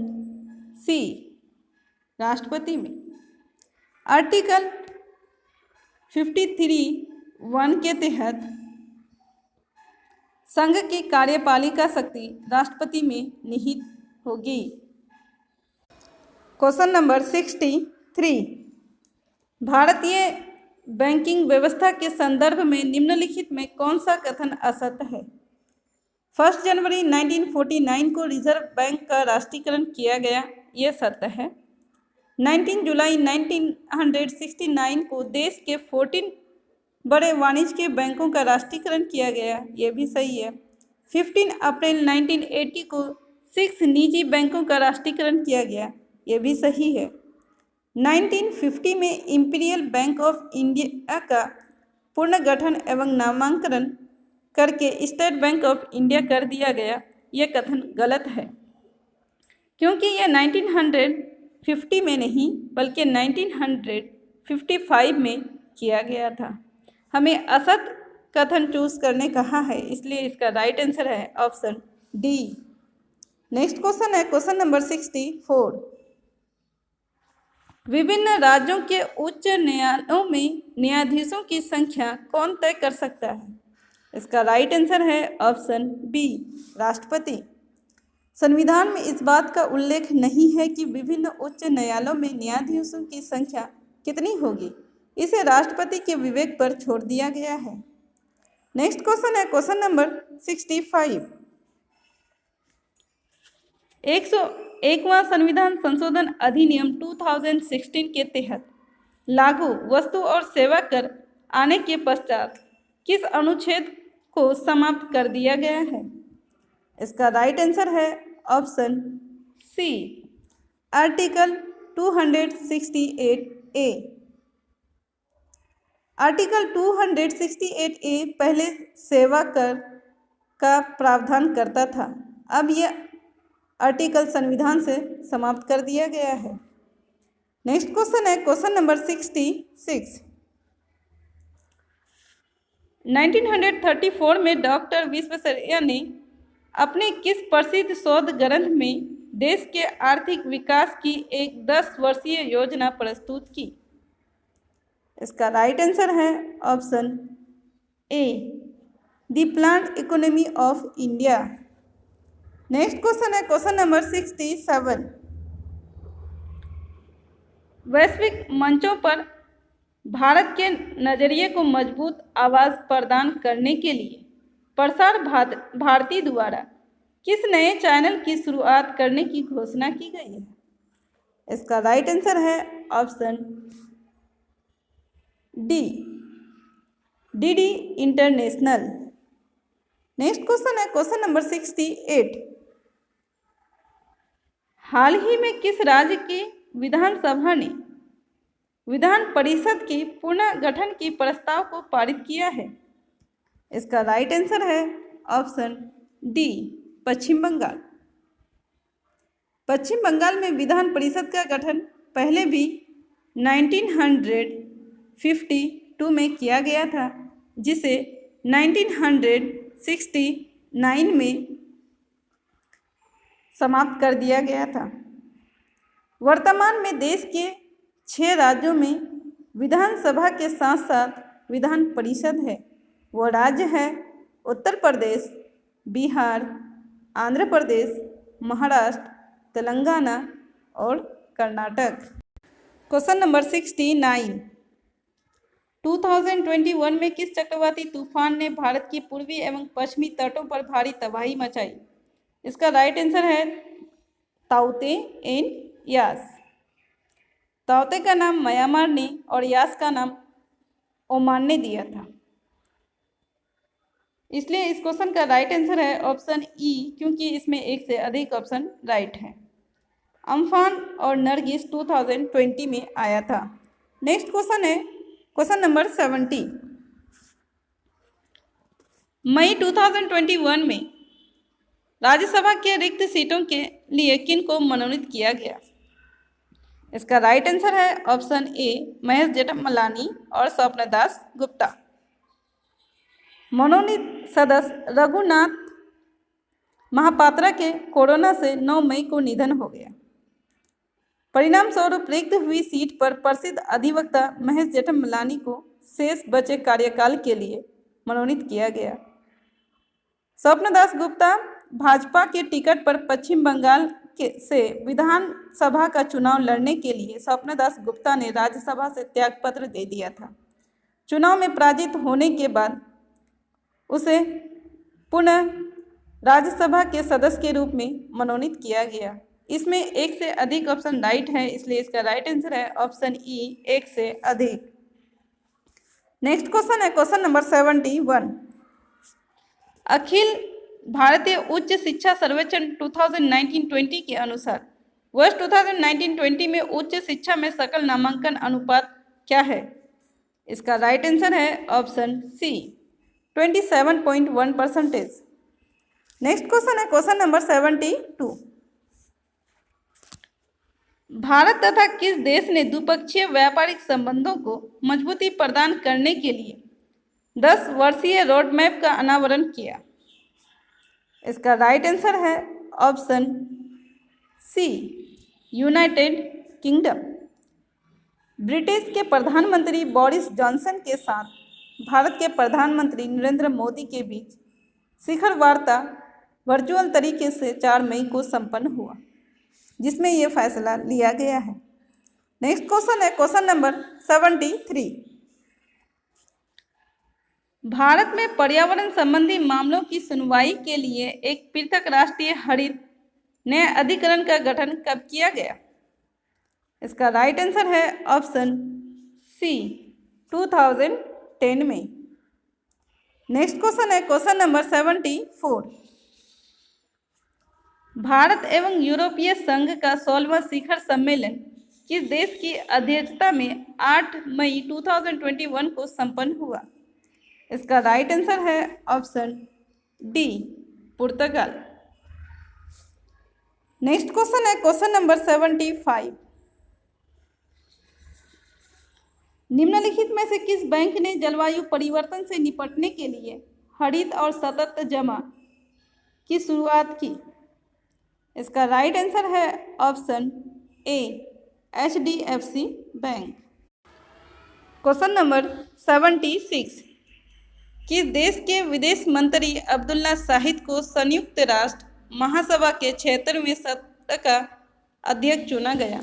Speaker 1: सी, राष्ट्रपति में। आर्टिकल 53(1) के तहत संघ की कार्यपालिका शक्ति राष्ट्रपति में निहित होगी। Question number 63। भारतीय बैंकिंग व्यवस्था के संदर्भ में निम्नलिखित में कौन सा कथन असत्य है? 1 जनवरी 1949 को रिजर्व बैंक का राष्ट्रीयकरण किया गया, ये सत्य है। 19 जुलाई 1969 को देश के 14 बड़े वाणिज्यिक बैंकों का राष्ट्रीयकरण किया गया, ये भी सही है। 15 अप्रैल 1980 को 6 निजी बैंकों का राष्ट्रीयकरण किया गया, ये भी सही है। 1950 में इंपीरियल बैंक ऑफ इंडिया का पुनर्गठन एवं नामांकन करके स्टेट बैंक ऑफ इंडिया कर दिया गया, ये कथन गलत है, क्योंकि यह 1950 में नहीं बल्कि 1955 में किया गया था। हमें असत कथन चूज करने कहा है, इसलिए इसका राइट आंसर है ऑप्शन डी। नेक्स्ट क्वेश्चन है क्वेश्चन नंबर 64। विभिन्न राज्यों के उच्च न्यायालयों में न्यायाधीशों की संख्या कौन तय कर सकता है? इसका राइट आंसर है ऑप्शन बी, राष्ट्रपति। संविधान में इस बात का उल्लेख नहीं है कि विभिन्न उच्च न्यायालयों में न्यायाधीशों की संख्या कितनी होगी। इसे राष्ट्रपति के विवेक पर छोड़ दिया गया है। नेक्स्ट क्वेश्चन है क्वेश्चन नंबर 65। 101वां संविधान संशोधन अधिनियम 2016 के तहत लागू वस्तु और सेवा कर आने के पश्चात किस अनुच्छेद को समाप्त कर दिया गया है? इसका राइट आंसर है option C, article 268A। Article 268A पहले सेवा कर का प्रावधान करता था, अब यह आर्टिकल संविधान से समाप्त कर दिया गया है। नेक्स्ट क्वेश्चन है क्वेश्चन नंबर 66। 1934 में डॉक्टर विश्वेश्वरैया ने अपने किस प्रसिद्ध शोध ग्रंथ में देश के आर्थिक विकास की एक 10 वर्षीय योजना प्रस्तुत की? इसका राइट आंसर है option A, the plan economy of India. Next question है क्वेश्चन नंबर 67। वैश्विक मंचों पर भारत के नजरिए को मजबूत आवाज प्रदान करने के लिए प्रसार भारती द्वारा किस नए चैनल की शुरुआत करने की घोषणा की गई है? इसका राइट आंसर है option D, DD international. Next question है क्वेश्चन नंबर 68। हाल ही में किस राज्य की विधानसभा ने विधान परिषद के पुनर्गठन की प्रस्ताव को पारित किया है? इसका राइट आंसर है ऑप्शन डी, पश्चिम बंगाल। पश्चिम बंगाल में विधान परिषद का गठन पहले भी 1952 में किया गया था, जिसे 1969 में समाप्त कर दिया गया था। वर्तमान में देश के 6 राज्यों में विधानसभा के साथ साथ विधान परिषद है। वो राज्य है उत्तर प्रदेश, बिहार, आंध्र प्रदेश, महाराष्ट्र, तेलंगाना और कर्नाटक। Question number 69। 2021 में किस चक्रवाती तूफान ने भारत की पूर्वी एवं पश्चिमी तटों पर भारी तबाही मचाई? इसका राइट आंसर है ताउते एंड यास। ताउते का नाम म्यांमार ने और यास का नाम ओमान ने दिया था, इसलिए इस क्वेश्चन का राइट आंसर है ऑप्शन ई, क्योंकि इसमें एक से अधिक ऑप्शन राइट है। अम्फान और नरगिस 2020 में आया था। नेक्स्ट क्वेश्चन है क्वेश्चन नंबर 70। मई 2021 में राज्यसभा के रिक्त सीटों के लिए किन को मनोनीत किया गया? इसका राइट आंसर है ऑप्शन ए, महेश जेठमलानी और स्वप्न दास गुप्ता। मनोनीत सदस्य रघुनाथ महापात्रा के कोरोना से 9 मई को निधन हो गया। परिणाम स्वरूप रिक्त हुई सीट पर प्रसिद्ध अधिवक्ता महेश जेठमलानी को शेष बचे कार्यकाल के लिए मनोनीत किया गया। स्वप्न दास गुप्ता भाजपा के टिकट पर पश्चिम बंगाल से विधानसभा का चुनाव लड़ने के लिए स्वप्न दास गुप्ता ने राज्यसभा से त्यागपत्र दे दिया था। चुनाव में पराजित होने के बाद उसे पुनः राज्यसभा के सदस्य के रूप में मनोनीत किया गया। इसमें एक से अधिक ऑप्शन राइट है, इसलिए इसका राइट आंसर है ऑप्शन ई, एक से अधिक। नेक्स्ट क्वेश्चन है क्वेश्चन नंबर 71। अखिल भारतीय उच्च शिक्षा सर्वेक्षण 2019-20 के अनुसार वर्ष 2019-20 में उच्च शिक्षा में सकल नामांकन अनुपात क्या है? इसका राइट आंसर है ऑप्शन सी, 27.1%। नेक्स्ट क्वेश्चन है क्वेश्चन नंबर 72। भारत तथा किस देश ने द्विपक्षीय व्यापारिक संबंधों को मजबूती प्रदान करने के लिए 10 वर्षीय रोड मैप का अनावरण किया? इसका राइट आंसर है option C United Kingdom. Britain के प्रधानमंत्री बोरिस जॉनसन के साथ भारत के प्रधानमंत्री नरेंद्र मोदी के बीच शिखर वार्ता वर्चुअल तरीके से 4 मई को संपन्न हुआ, जिसमें यह फैसला लिया गया है। नेक्स्ट क्वेश्चन है क्वेश्चन नंबर 73। भारत में पर्यावरण संबंधी मामलों की सुनवाई के लिए एक पृथक राष्ट्रीय हरित न्याय अधिकरण का गठन कब किया गया? इसका राइट आंसर है ऑप्शन सी 2010 में। नेक्स्ट क्वेश्चन है क्वेश्चन नंबर 74। भारत एवं यूरोपीय संघ का 16वां शिखर सम्मेलन किस देश की अध्यक्षता में 8 मई 2021 को संपन्न हुआ? इसका राइट आंसर है ऑप्शन डी पुर्तगाल। नेक्स्ट क्वेश्चन है क्वेश्चन नंबर 75। निम्नलिखित में से किस बैंक ने जलवायु परिवर्तन से निपटने के लिए हरित और सतत जमा की शुरुआत की? इसका राइट आंसर है ऑप्शन ए HDFC बैंक। Question number 76। किस देश के विदेश मंत्री अब्दुल्ला शाहिद को संयुक्त राष्ट्र महासभा के 76वें सत्र का अध्यक्ष चुना गया?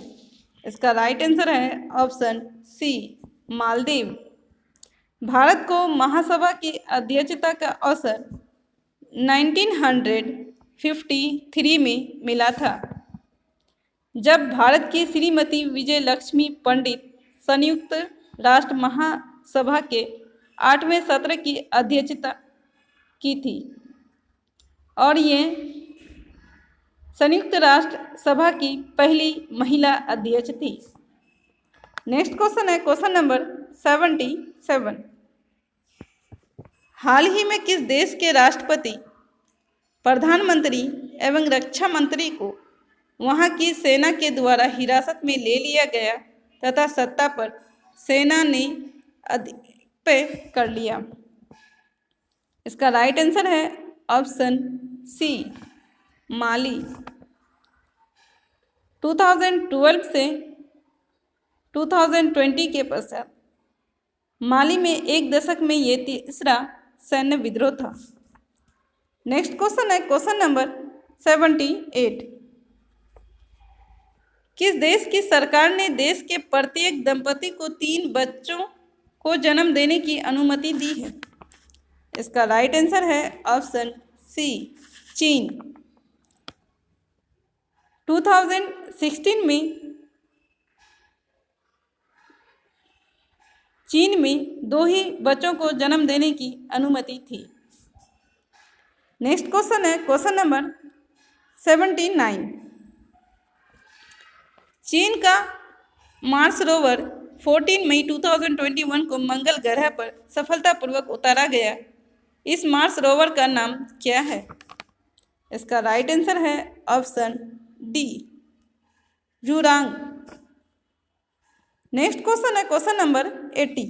Speaker 1: इसका राइट आंसर है ऑप्शन सी मालदीव। भारत को महासभा की अध्यक्षता का अवसर 1953 में मिला था, जब भारत की श्रीमती विजय लक्ष्मी पंडित संयुक्त राष्ट्र महासभा के 8वें सत्र की अध्यक्षता की थी और ये संयुक्त राष्ट्र सभा की पहली महिला अध्यक्ष थी। नेक्स्ट क्वेश्चन है क्वेश्चन नंबर 77। हाल ही में किस देश के राष्ट्रपति, प्रधानमंत्री एवं रक्षा मंत्री को वहां की सेना के द्वारा हिरासत में ले लिया गया तथा सत्ता पर सेना ने अधिपत्य कर लिया? इसका राइट आंसर है ऑप्शन सी माली। 2012 से 2020 के पश्चात माली में एक दशक में ये तीसरा सैन्य विद्रोह था। नेक्स्ट क्वेश्चन है क्वेश्चन नंबर 78। किस देश की सरकार ने देश के प्रत्येक दंपति को 3 बच्चों को जन्म देने की अनुमति दी है? इसका राइट आंसर है ऑप्शन सी चीन। 2016 में चीन में 2 ही बच्चों को जन्म देने की अनुमति थी। नेक्स्ट क्वेश्चन है क्वेश्चन नंबर 79। चीन का मार्स रोवर 14 मई 2021 को मंगल ग्रह पर सफलतापूर्वक उतारा गया। इस मार्स रोवर का नाम क्या है? इसका राइट आंसर है ऑप्शन डी जूरांग। नेक्स्ट क्वेश्चन है क्वेश्चन नंबर 80।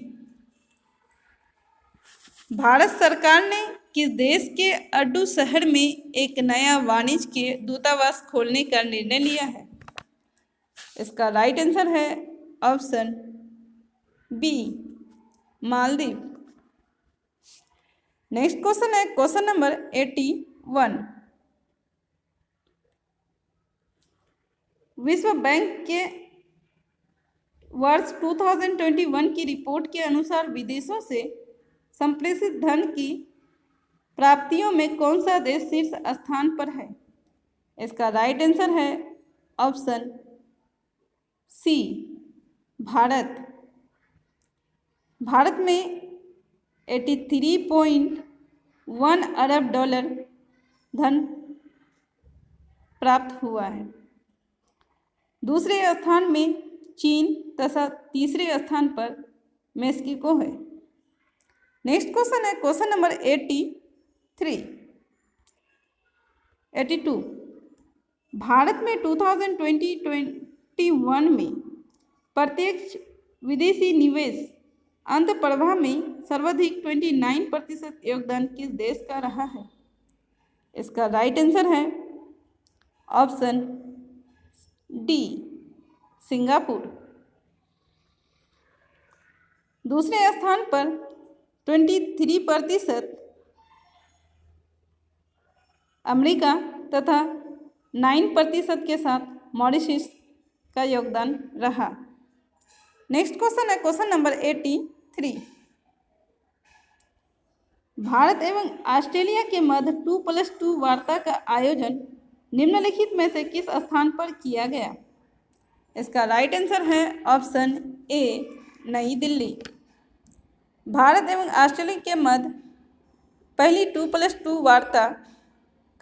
Speaker 1: भारत सरकार ने किस देश के अड्डू शहर में एक नया वाणिज्य के दूतावास खोलने का निर्णय लिया है? इसका राइट आंसर है option B Maldives. Next question है क्वेश्चन नंबर 81। विश्व बैंक के वर्ष 2021 की रिपोर्ट के अनुसार विदेशों से संप्रेषित धन की प्राप्तियों में कौन सा देश शीर्ष स्थान पर है? इसका राइट आंसर है ऑप्शन सी भारत। भारत में 83.1 अरब डॉलर धन प्राप्त हुआ है। दूसरे स्थान में चीन तथा तीसरे स्थान पर मेक्सिको है। नेक्स्ट क्वेश्चन है क्वेश्चन नंबर 82। भारत में 2020-21 में प्रत्यक्ष विदेशी निवेश अंत प्रवाह में सर्वाधिक 29% योगदान किस देश का रहा है? इसका राइट आंसर है ऑप्शन डी सिंगापुर। दूसरे स्थान पर 23% अमेरिका तथा 9% के साथ मॉरिशस का योगदान रहा। नेक्स्ट क्वेश्चन है क्वेश्चन नंबर 83। भारत एवं ऑस्ट्रेलिया के मध्य 2+2 वार्ता का आयोजन निम्नलिखित में से किस स्थान पर किया गया? इसका राइट आंसर है ऑप्शन ए नई दिल्ली। भारत एवं ऑस्ट्रेलिया के मध्य पहली 2+2 वार्ता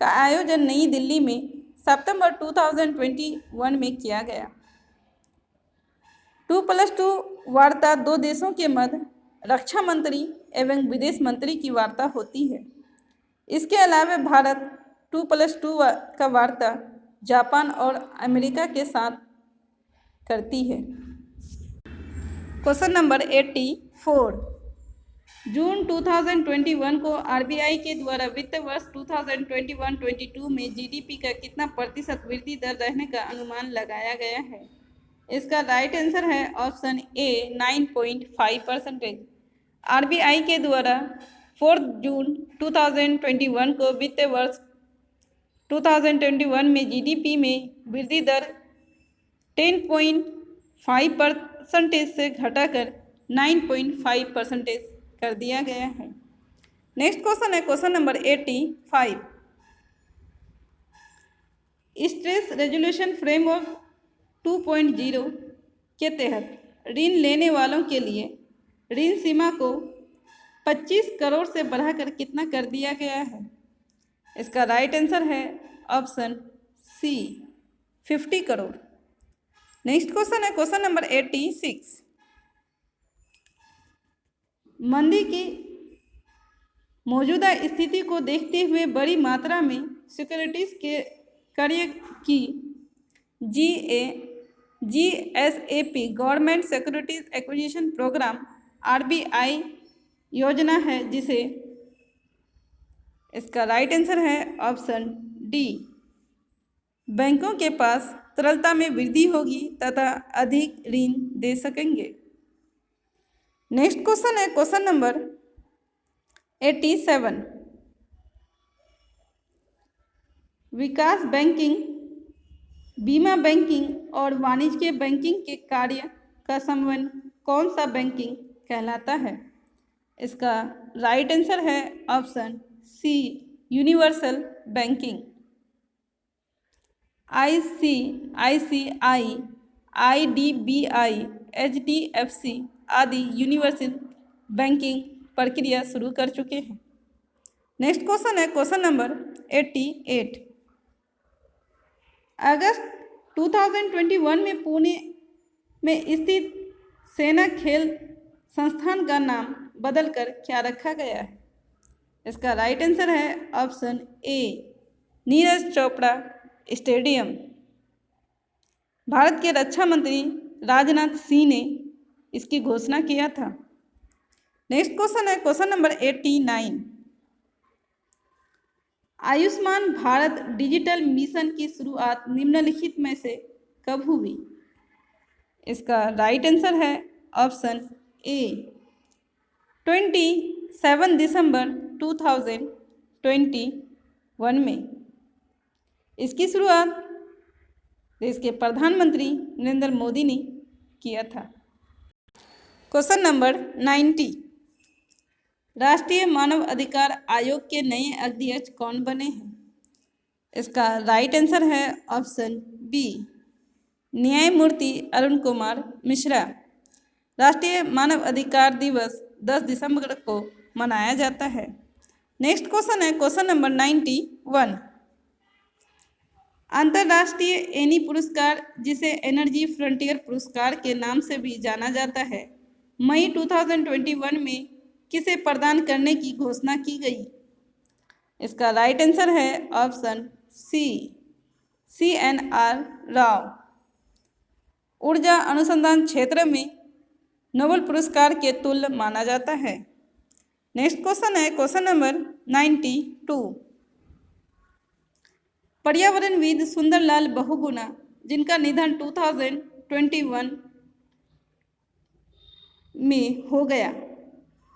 Speaker 1: का आयोजन नई दिल्ली में सितंबर 2021 में किया गया। 2+2 वार्ता दो देशों के मध्य रक्षा मंत्री एवं विदेश मंत्री की वार्ता होती है। इसके अलावा भारत 2+2 का वार्ता जापान और अमेरिका के साथ करती है। Question number 84। जून 2021 को आरबीआई के द्वारा वित्त वर्ष 2021-22 में जीडीपी का कितना प्रतिशत वृद्धि दर रहने का अनुमान लगाया गया है? इसका राइट आंसर है ऑप्शन ए 9.5%। आरबीआई के द्वारा 4 जून 2021 को वित्त वर्ष 2021 में जीडीपी में वृद्धि दर 10.5% से घटाकर 9.5% कर दिया गया है। नेक्स्ट क्वेश्चन है question number 85। Stress resolution framework 2.0 के तहत ऋण लेने वालों के लिए ऋण सीमा को 25 करोड़ से बढ़ाकर कितना कर दिया गया है? इसका राइट आंसर है option C 50 crore. Next question है क्वेश्चन नंबर 86। मंदी की मौजूदा स्थिति को देखते हुए बड़ी मात्रा में सिक्योरिटीज के क्रय की GSAP government securities acquisition programme RBI योजना है जिसे इसका राइट आंसर है ऑप्शन डी। बैंकों के पास तरलता में वृद्धि होगी तथा अधिक ऋण दे सकेंगे। नेक्स्ट क्वेश्चन है क्वेश्चन नंबर 87। विकास बैंकिंग, बीमा बैंकिंग और वाणिज्य बैंकिंग के कार्य का समन्वय कौन सा बैंकिंग कहलाता है? इसका राइट आंसर है option C universal banking. ICICI, IDBI, HDFC आदि यूनिवर्सल बैंकिंग प्रक्रिया शुरू कर चुके हैं। नेक्स्ट क्वेश्चन है क्वेश्चन नंबर 88। अगस्त 2021 में पुणे में स्थित सेना खेल संस्थान का नाम बदलकर क्या रखा गया है? इसका राइट आंसर है ऑप्शन ए नीरज चोपड़ा स्टेडियम। भारत के रक्षा मंत्री राजनाथ सिंह ने इसकी घोषणा किया था। नेक्स्ट क्वेश्चन है question number 89। Ayushman Bharat digital mission की शुरुआत निम्नलिखित में से कब हुई? इसका राइट आंसर है ऑप्शन ए 27 दिसंबर 2021 में। इसकी शुरुआत देश के प्रधानमंत्री नरेंद्र मोदी ने किया था। Question number 90। राष्ट्रीय मानव अधिकार आयोग के नए अध्यक्ष कौन बने हैं? इसका राइट आंसर है ऑप्शन बी न्यायमूर्ति अरुण कुमार मिश्रा। राष्ट्रीय मानव अधिकार दिवस 10 दिसंबर को मनाया जाता है। नेक्स्ट क्वेश्चन है क्वेश्चन नंबर 91। अंतर्राष्ट्रीय एनी पुरस्कार, जिसे एनर्जी फ्रंटियर पुरस्कार के नाम से भी जाना जाता है, मई 2021 में किसे प्रदान करने की घोषणा की गई? इसका राइट आंसर है ऑप्शन सी CNR राव। ऊर्जा अनुसंधान क्षेत्र में नोबेल पुरस्कार के तुल्य माना जाता है। नेक्स्ट क्वेश्चन है क्वेश्चन नंबर 92। पर्यावरणविद सुंदरलाल बहुगुणा, जिनका निधन 2021 में हो गया,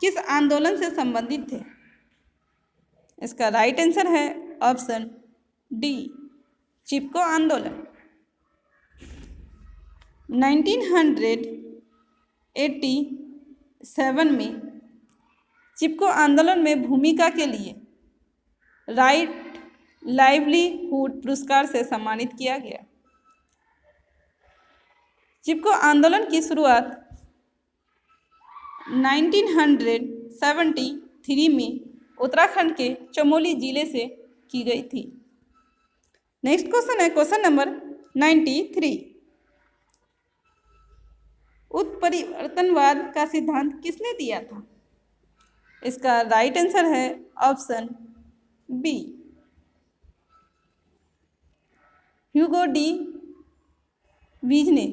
Speaker 1: किस आंदोलन से संबंधित थे? इसका राइट आंसर है ऑप्शन डी, चिपको आंदोलन। 1987 में चिपको आंदोलन में भूमिका के लिए राइट लाइवलीहुड पुरस्कार से सम्मानित किया गया। चिपको आंदोलन की शुरुआत 1973 में उत्तराखंड के चमोली जिले से की गई थी। नेक्स्ट क्वेश्चन है क्वेश्चन नंबर 93। उत्परिवर्तनवाद का सिद्धांत किसने दिया था? इसका राइट आंसर है ऑप्शन बी, ह्यूगो डी वीजने।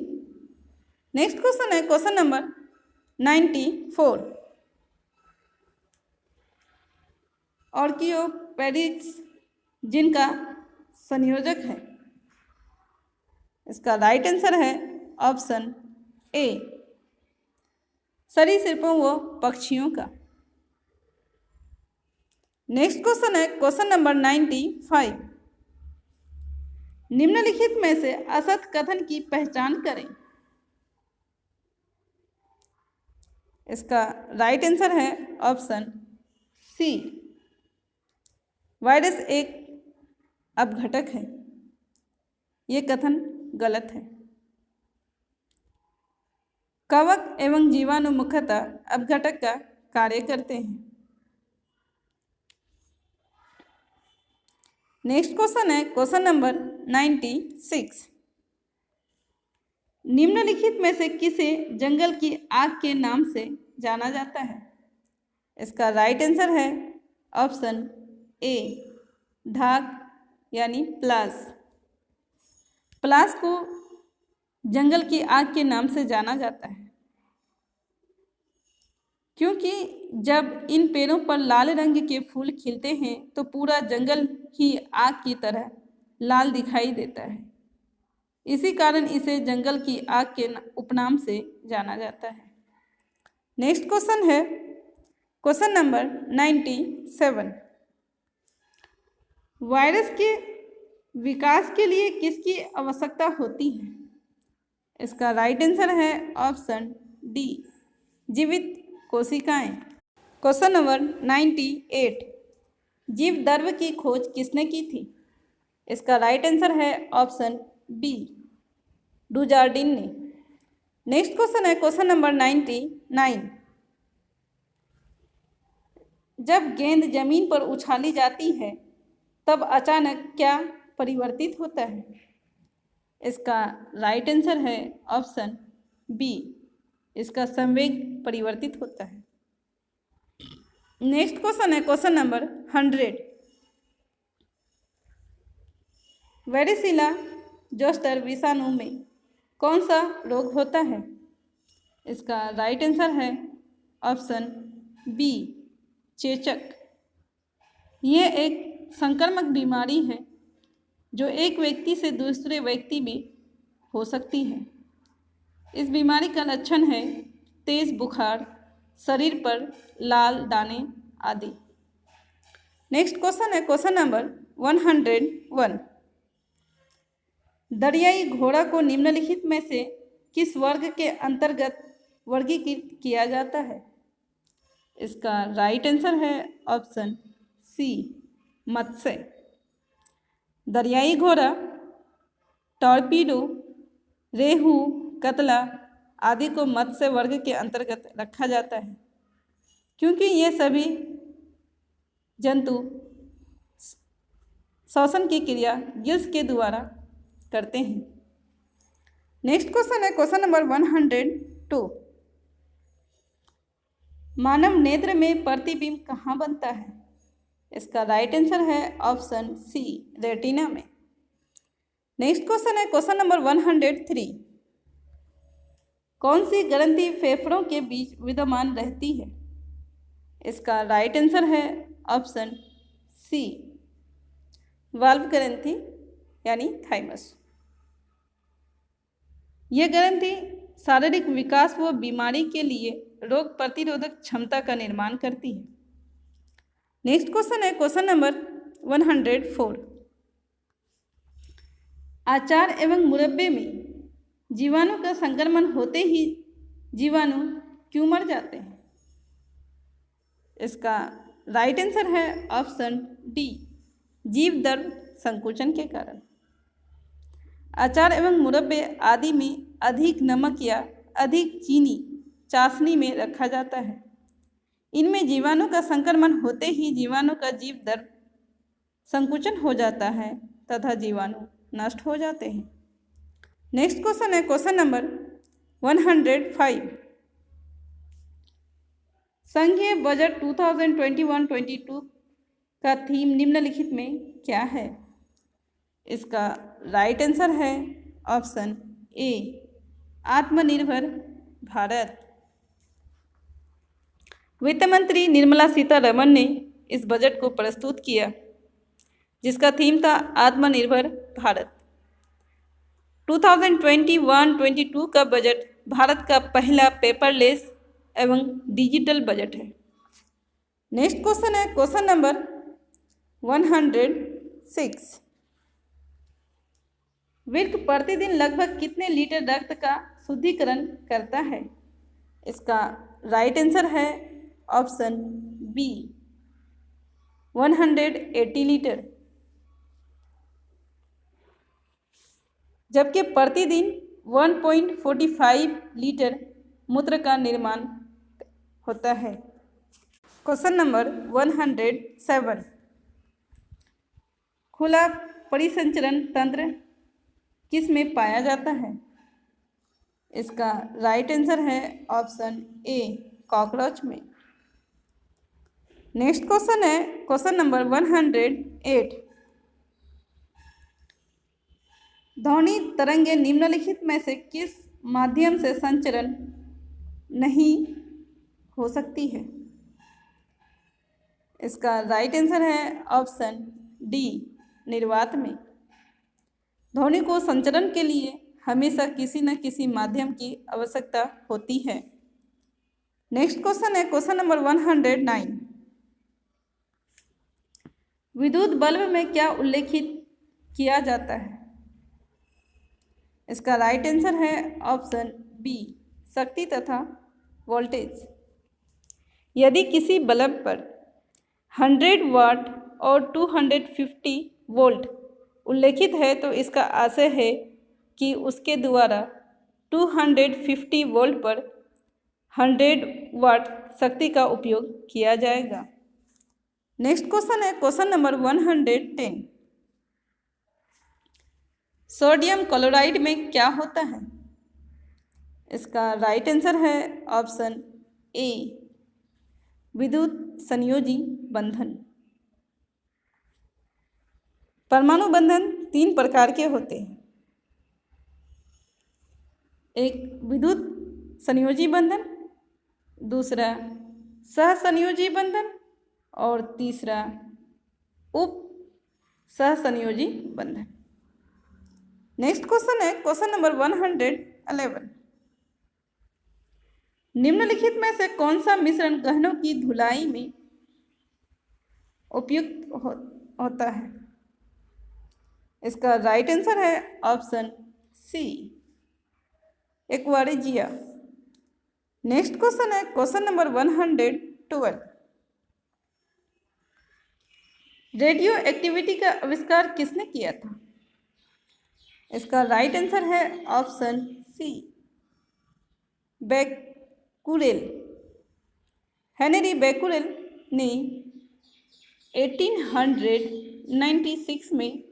Speaker 1: नेक्स्ट क्वेश्चन है क्वेश्चन नंबर 94। ऑर्कियोपेडिक्स जिनका संयोजक है? इसका राइट आंसर है ऑप्शन ए, सरीसृपों व पक्षियों का। नेक्स्ट क्वेश्चन है क्वेश्चन नंबर 95। निम्नलिखित में से असत कथन की पहचान करें। इसका राइट आंसर है ऑप्शन सी, वायरस एक अपघटक है। ये कथन गलत है। कवक एवं जीवाणु मुख्यतः अपघटक का कार्य करते हैं। नेक्स्ट क्वेश्चन है क्वेश्चन नंबर 96। निम्नलिखित में से किसे जंगल की आग के नाम से जाना जाता है? इसका राइट आंसर है ऑप्शन ए, धाक यानी प्लास। प्लास को जंगल की आग के नाम से जाना जाता है क्योंकि जब इन पेड़ों पर लाल रंग के फूल खिलते हैं तो पूरा जंगल ही आग की तरह लाल दिखाई देता है। इसी कारण इसे जंगल की आग के उपनाम से जाना जाता है। नेक्स्ट क्वेश्चन है क्वेश्चन नंबर 97। वायरस के विकास के लिए किसकी आवश्यकता होती है? इसका राइट आंसर है ऑप्शन डी, जीवित कोशिकाएं। Question number 98। जीव द्रव्य की खोज किसने की थी? इसका राइट आंसर है ऑप्शन बी, डुजार्डिन ने। नेक्स्ट क्वेश्चन है क्वेश्चन नंबर 99। जब गेंद जमीन पर उछाली जाती है तब अचानक क्या परिवर्तित होता है? इसका राइट आंसर है ऑप्शन बी, इसका संवेग परिवर्तित होता है। नेक्स्ट क्वेश्चन है क्वेश्चन नंबर 100। वेरिसिला जोस्टर विषाणु में कौन सा रोग होता है? इसका राइट आंसर है ऑप्शन बी, चेचक। यह एक संक्रामक बीमारी है जो एक व्यक्ति से दूसरे व्यक्ति में हो सकती है। इस बीमारी का लक्षण है तेज बुखार, शरीर पर लाल दाने आदि। नेक्स्ट क्वेश्चन है क्वेश्चन नंबर 101। दरियाई घोड़ा को निम्नलिखित में से किस वर्ग के अंतर्गत वर्गीकृत किया जाता है? इसका राइट आंसर है ऑप्शन सी, मत्स्य। दरियाई घोड़ा, टॉर्पीडो, रेहू, कतला आदि को मत्स्य वर्ग के अंतर्गत रखा जाता है क्योंकि ये सभी जंतु श्वसन की क्रिया गिल्स के द्वारा करते हैं। नेक्स्ट क्वेश्चन है क्वेश्चन नंबर 102। मानव नेत्र में प्रतिबिंब कहाँ बनता है? इसका राइट आंसर है ऑप्शन सी, रेटिना में। नेक्स्ट क्वेश्चन है क्वेश्चन नंबर 103। कौन सी ग्रंथि फेफड़ों के बीच विद्यमान रहती है? इसका राइट आंसर है ऑप्शन सी, वाल्व ग्रंथि। यानी थाइमस। यह ग्रंथि शारीरिक विकास व बीमारी के लिए रोग प्रतिरोधक क्षमता का निर्माण करती है। नेक्स्ट क्वेश्चन है क्वेश्चन नंबर 104। अचार एवं मुरब्बे में जीवाणु का संक्रमण होते ही जीवाणु क्यों मर जाते हैं? इसका राइट आंसर है ऑप्शन डी, जीव द्रव्य संकुचन के कारण। अचार एवं मुरब्बे आदि में अधिक नमक या अधिक चीनी चाशनी में रखा जाता है। इनमें जीवाणु का संक्रमण होते ही जीवाणु का जीव द्रव्य संकुचन हो जाता है तथा जीवाणु नष्ट हो जाते हैं। नेक्स्ट क्वेश्चन है क्वेश्चन नंबर 105। संघीय बजट 2021-22 का थीम निम्नलिखित में क्या है? इसका राइट आंसर है ऑप्शन ए, आत्मनिर्भर भारत। वित्त मंत्री निर्मला सीतारमण ने इस बजट को प्रस्तुत किया जिसका थीम था आत्मनिर्भर भारत। 2021-22 का बजट भारत का पहला पेपरलेस एवं डिजिटल बजट है। नेक्स्ट क्वेश्चन है क्वेश्चन नंबर 106। वृक्क प्रतिदिन लगभग कितने लीटर रक्त का शुद्धिकरण करता है? इसका राइट आंसर है ऑप्शन बी, 180 लीटर। जबकि प्रतिदिन 1.45 लीटर मूत्र का निर्माण होता है। Question number 107। खुला परिसंचरण तंत्र किस में पाया जाता है? इसका राइट आंसर है ऑप्शन ए, कॉकरोच में। नेक्स्ट क्वेश्चन है क्वेश्चन नंबर 108। ध्वनि तरंगे निम्नलिखित में से किस माध्यम से संचरण नहीं हो सकती है? इसका राइट आंसर है ऑप्शन डी, निर्वात में। ध्वनि को संचरण के लिए हमेशा किसी न किसी माध्यम की आवश्यकता होती है। नेक्स्ट क्वेश्चन है क्वेश्चन नंबर 109। विद्युत बल्ब में क्या उल्लेखित किया जाता है? इसका राइट आंसर है ऑप्शन बी, शक्ति तथा वोल्टेज। यदि किसी बल्ब पर 100 वाट और 250 वोल्ट उल्लेखित है तो इसका आशय है कि उसके द्वारा 250 वोल्ट पर 100 वाट शक्ति का उपयोग किया जाएगा। नेक्स्ट क्वेश्चन है क्वेश्चन नंबर 110। सोडियम क्लोराइड में क्या होता है? इसका राइट आंसर है ऑप्शन ए, विद्युत संयोजी बंधन। परमाणु बंधन 3 प्रकार के होते हैं। एक विद्युत संयोजी बंधन, दूसरा सहसंयोजी बंधन और तीसरा उप सहसंयोजी बंधन। नेक्स्ट क्वेश्चन है क्वेश्चन नंबर 111। निम्नलिखित में से कौन सा मिश्रण गहनों की धुलाई में उपयुक्त होता है? इसका राइट आंसर है option C, aqua regia. Next question है क्वेश्चन नंबर 112। रेडियो एक्टिविटी का आविष्कार किसने किया था? इसका राइट आंसर है option C, Becquerel. Henri Becquerel ने 1896 में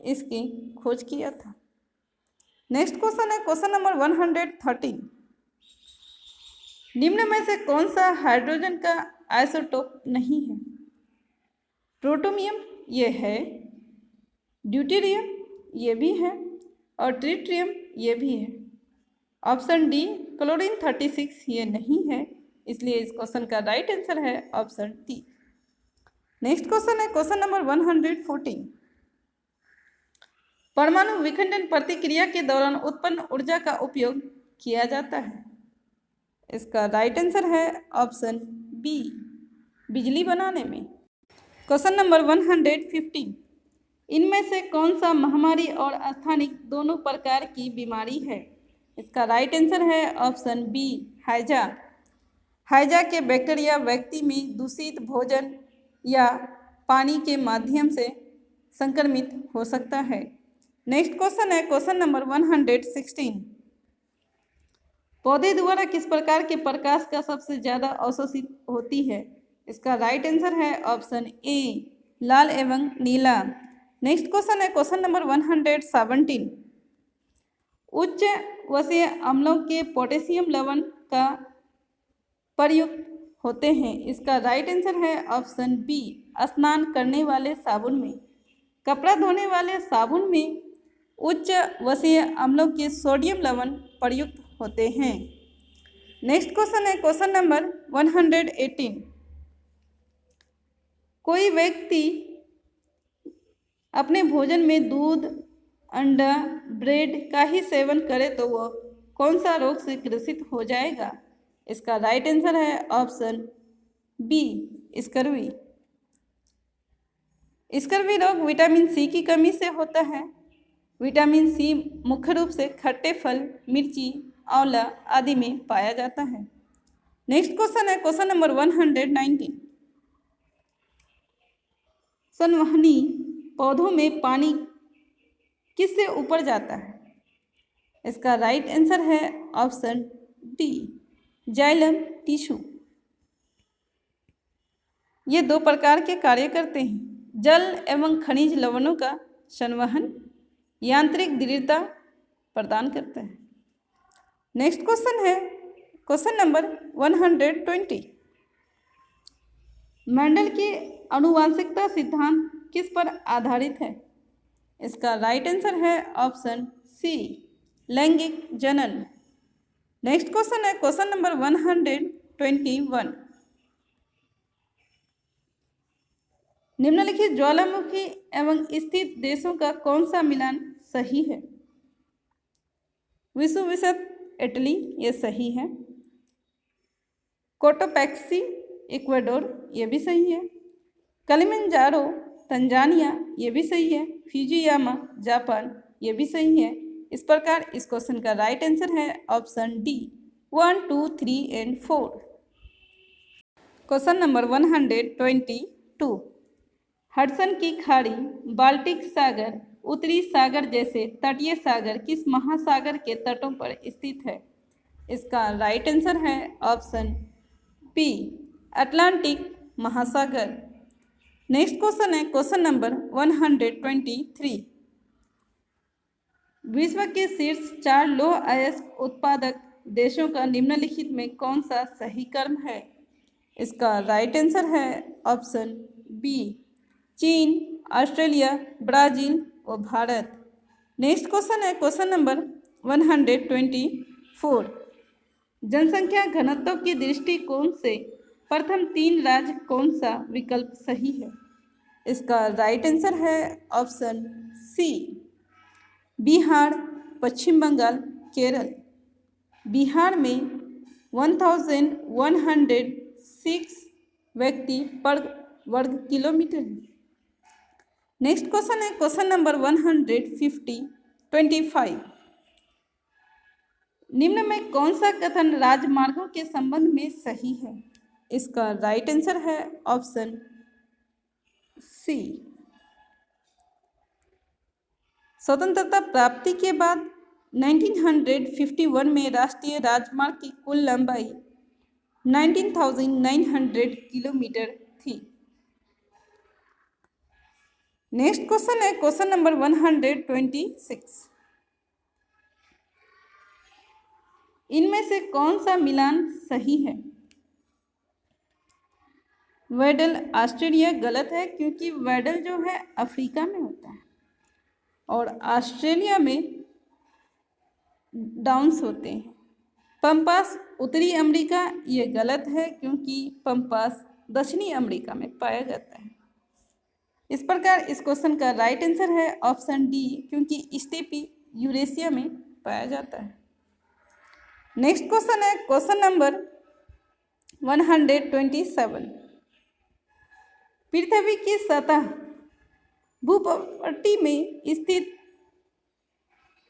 Speaker 1: इसकी खोज किया था। नेक्स्ट क्वेश्चन है क्वेश्चन नंबर 113। निम्न में से कौन सा हाइड्रोजन का आइसोटोप नहीं है? प्रोटोनियम ये है, ड्यूटेरियम ये भी है और ट्रिटियम ये भी है। ऑप्शन डी, क्लोरीन 36 ये नहीं है, इसलिए इस क्वेश्चन का राइट आंसर है ऑप्शन डी। नेक्स्ट क्वेश्चन है क्वेश्चन नंबर 114। परमाणु विखंडन प्रतिक्रिया के दौरान उत्पन्न ऊर्जा का उपयोग किया जाता है। इसका राइट आंसर है ऑप्शन बी, बिजली बनाने में। क्वेश्चन नंबर 115, इनमें से कौन सा महामारी और स्थानिक दोनों प्रकार की बीमारी है? इसका राइट आंसर है ऑप्शन बी, हैजा। हैजा के बैक्टीरिया व्यक्ति में दूषित भोजन या पानी के माध्यम से संक्रमित हो सकता है। नेक्स्ट क्वेश्चन है क्वेश्चन नंबर 116, पौधे द्वारा किस प्रकार के प्रकाश का सबसे ज़्यादा अवशोषित होती है? इसका राइट आंसर है ऑप्शन ए, लाल एवं नीला। नेक्स्ट क्वेश्चन है क्वेश्चन नंबर 117, उच्च वसीय अम्लों के पोटेशियम लवण का प्रयुक्त होते हैं। इसका राइट आंसर है ऑप्शन बी, स्नान करने वाले साबुन में। कपड़ा धोने वाले साबुन में उच्च वसीय अम्लों के सोडियम लवण प्रयुक्त होते हैं। नेक्स्ट क्वेश्चन है क्वेश्चन नंबर 118, कोई व्यक्ति अपने भोजन में दूध, अंडा, ब्रेड का ही सेवन करे तो वह कौन सा रोग से ग्रसित हो जाएगा? इसका राइट आंसर है ऑप्शन बी, स्कर्वी। स्कर्वी रोग विटामिन सी की कमी से होता है। विटामिन सी मुख्य रूप से खट्टे फल, मिर्ची, आंवला आदि में पाया जाता है। नेक्स्ट क्वेश्चन है क्वेश्चन नंबर 119, संवहनी पौधों में पानी किससे ऊपर जाता है? इसका राइट आंसर है ऑप्शन डी, जाइलम टिश्यू। ये दो प्रकार के कार्य करते हैं, जल एवं खनिज लवणों का संवहन, यांत्रिक दृढ़ता प्रदान करता है। नेक्स्ट क्वेश्चन है क्वेश्चन नंबर 120, मेंडल के आनुवंशिकता सिद्धांत किस पर आधारित है? इसका राइट आंसर है ऑप्शन सी, लैंगिक जनन। नेक्स्ट क्वेश्चन है क्वेश्चन नंबर 121, निम्नलिखित ज्वालामुखी एवं स्थित देशों का कौन सा मिलान सही है? विषुववृत्त इटली, ये सही है। कोटोपैक्सी इक्वाडोर, ये भी सही है। कलिमंजारो तंजानिया, ये भी सही है। फ्यूजियामा जापान, ये भी सही है। इस प्रकार इस क्वेश्चन का राइट आंसर है option D, 1, 2, 3 and 4। Question number 122, Hudson की खाड़ी, बाल्टिक सागर, उत्तरी सागर जैसे तटीय सागर किस महासागर के तटों पर स्थित है? इसका राइट आंसर है ऑप्शन बी, अटलांटिक महासागर। नेक्स्ट क्वेश्चन है क्वेश्चन नंबर 123, विश्व के शीर्ष 4 लौह अयस्क उत्पादक देशों का निम्नलिखित में कौन सा सही क्रम है? इसका राइट आंसर है ऑप्शन बी, चीन, ऑस्ट्रेलिया, ब्राजील और भारत। नेक्स्ट क्वेश्चन है क्वेश्चन नंबर 124, जनसंख्या घनत्व के दृष्टिकोण से प्रथम 3 राज्य कौन सा विकल्प सही है? इसका राइट आंसर है ऑप्शन सी, बिहार, पश्चिम बंगाल, केरल। बिहार में 1106 व्यक्ति पर वर्ग किलोमीटर है। नेक्स्ट क्वेश्चन है क्वेश्चन नंबर 125, निम्न में कौन सा कथन राजमार्गों के संबंध में सही है? इसका राइट आंसर है ऑप्शन सी, स्वतंत्रता प्राप्ति के बाद 1951 में राष्ट्रीय राजमार्ग की कुल लंबाई 19,900 किलोमीटर थी। नेक्स्ट क्वेश्चन है क्वेश्चन नंबर 126, इनमें से कौन सा मिलान सही है? वेडल ऑस्ट्रेलिया गलत है, क्योंकि वेडल जो है अफ्रीका में होता है और ऑस्ट्रेलिया में डाउन्स होते हैं। पंपास उत्तरी अमेरिका, ये गलत है, क्योंकि पंपास दक्षिणी अमेरिका में पाया जाता है। इस प्रकार इस क्वेश्चन का राइट आंसर है ऑप्शन डी, क्योंकि स्टेपी यूरेशिया में पाया जाता है। नेक्स्ट क्वेश्चन है क्वेश्चन नंबर 127। पृथ्वी की सतह भूपट्टी में स्थित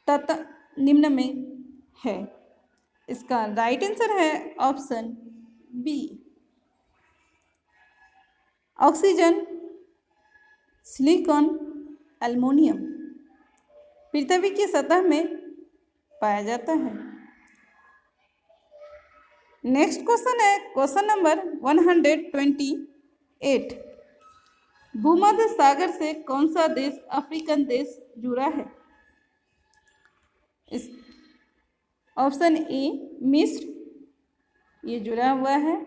Speaker 1: तत्व निम्न में है। इसका राइट आंसर है option B, oxygen, silicon, aluminium पृथ्वी की सतह में पाया जाता है। नेक्स्ट क्वेश्चन है क्वेश्चन नंबर 128। भूमध्य सागर से कौन सा देश अफ्रीकन देश जुड़ा है? इस ऑप्शन ए मिस्र, ये जुड़ा हुआ है।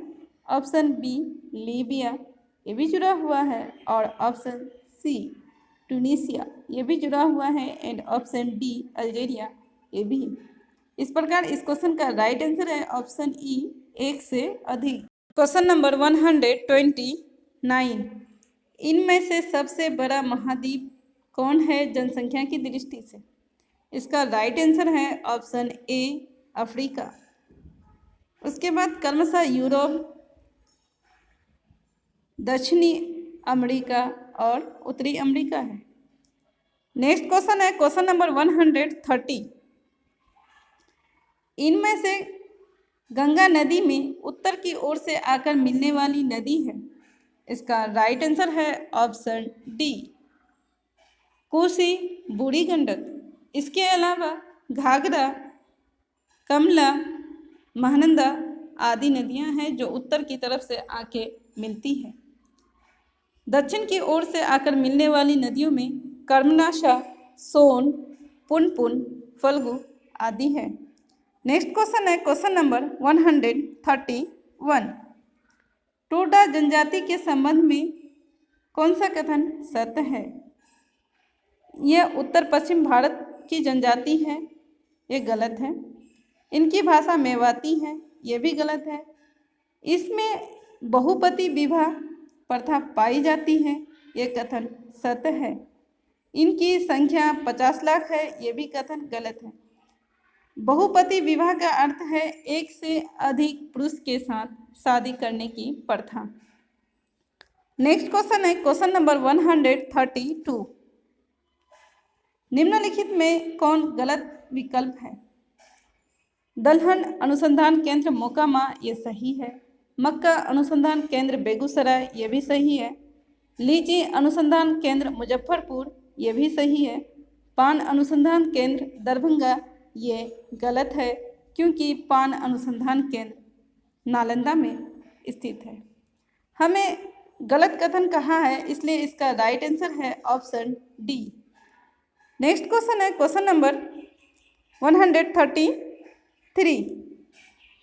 Speaker 1: ऑप्शन बी लीबिया, ये भी जुड़ा हुआ है। और ऑप्शन सी ट्यूनीसिया, ये भी जुड़ा हुआ है। एंड ऑप्शन डी अल्जीरिया, ये भी। इस प्रकार इस क्वेश्चन का राइट आंसर है ऑप्शन ई, एक से अधिक। Question number 129। इनमें से सबसे बड़ा महाद्वीप कौन है जनसंख्या की दृष्टि से? इसका राइट आंसर है ऑप्शन ए अफ्रीका। उसके बाद क्रमशः यूरोप, दक्षिणी अमेरिका और उत्तरी अमेरिका है। नेक्स्ट क्वेश्चन है क्वेश्चन नंबर 130। इनमें से गंगा नदी में उत्तर की ओर से आकर मिलने वाली नदी है। इसका राइट आंसर है ऑप्शन डी कोसी, बूढ़ी गंडक। इसके अलावा घाघरा, कमला, महानंदा आदि नदियां हैं जो उत्तर की तरफ से आके मिलती हैं। दक्षिण की ओर से आकर मिलने वाली नदियों में कर्मनाशा, सोन, पुनपुन, फल्गु आदि है। नेक्स्ट क्वेश्चन है क्वेश्चन नंबर 131। टोडा जनजाति के संबंध में कौन सा कथन सत्य है? यह उत्तर पश्चिम भारत की जनजाति है, ये गलत है। इनकी भाषा मेवाती है, ये भी गलत है। इसमें बहुपति विवाह प्रथा पाई जाती है, ये कथन सत्य है। इनकी संख्या 50 लाख है, ये भी कथन गलत है। बहुपति विवाह का अर्थ है एक से अधिक पुरुष के साथ शादी करने की प्रथा। नेक्स्ट क्वेश्चन है क्वेश्चन नंबर 132। निम्नलिखित में कौन गलत विकल्प है? दलहन अनुसंधान केंद्र मोकामा, ये सही है। मक्का अनुसंधान केंद्र बेगूसराय, ये भी सही है। लीची अनुसंधान केंद्र मुजफ्फरपुर, ये भी सही है। पान अनुसंधान केंद्र दरभंगा, ये गलत है, क्योंकि पान अनुसंधान केंद्र नालंदा में स्थित है। हमें गलत कथन कहा है, इसलिए इसका राइट आंसर है ऑप्शन डी। नेक्स्ट क्वेश्चन है क्वेश्चन नंबर 133।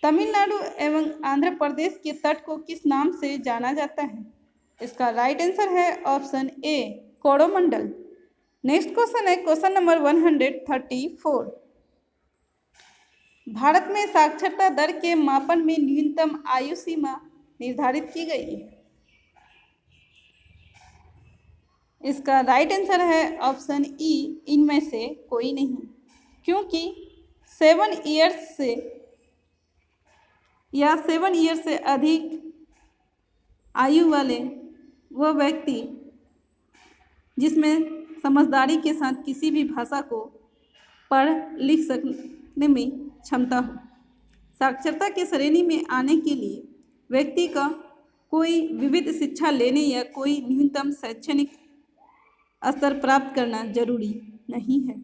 Speaker 1: तमिलनाडु एवं आंध्र प्रदेश के तट को किस नाम से जाना जाता है? इसका राइट आंसर है ऑप्शन ए कोरोमंडल। नेक्स्ट क्वेश्चन है क्वेश्चन नंबर 134। भारत में साक्षरता दर के मापन में न्यूनतम आयु सीमा निर्धारित की गई है। इसका राइट आंसर है ऑप्शन ई, इनमें से कोई नहीं, क्योंकि 7 ईयर्स से या 7 ईयर्स से अधिक आयु वाले वह व्यक्ति जिसमें समझदारी के साथ किसी भी भाषा को पढ़ लिख सकने में क्षमता हो। साक्षरता की श्रेणी में आने के लिए व्यक्ति का कोई विविध शिक्षा लेने या कोई न्यूनतम शैक्षणिक स्तर प्राप्त करना जरूरी नहीं है।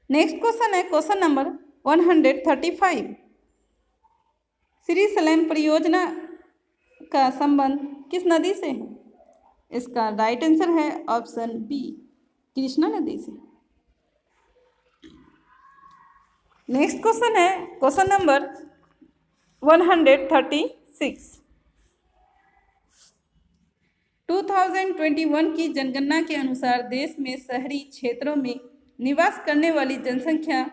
Speaker 1: नेक्स्ट क्वेश्चन है क्वेश्चन नंबर 135। श्री सलेम परियोजना का संबंध किस नदी से है? इसका राइट आंसर है ऑप्शन बी कृष्णा नदी से। नेक्स्ट क्वेश्चन है क्वेश्चन नंबर 136। 2021 की जनगणना के अनुसार देश में शहरी क्षेत्रों में निवास करने वाली जनसंख्या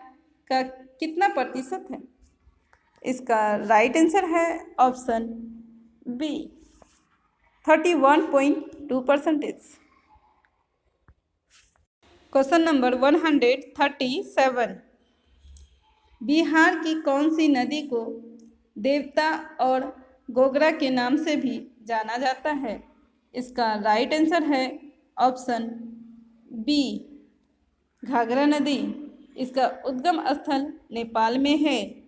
Speaker 1: का कितना प्रतिशत है? इसका राइट आंसर है option B 31.2%। Question number 137। Bihar की कौन सी नदी को देवता और गोगरा के नाम से भी जाना जाता है? इसका राइट आंसर है ऑप्शन बी, घाघरा नदी। इसका उद्गम स्थल नेपाल में है।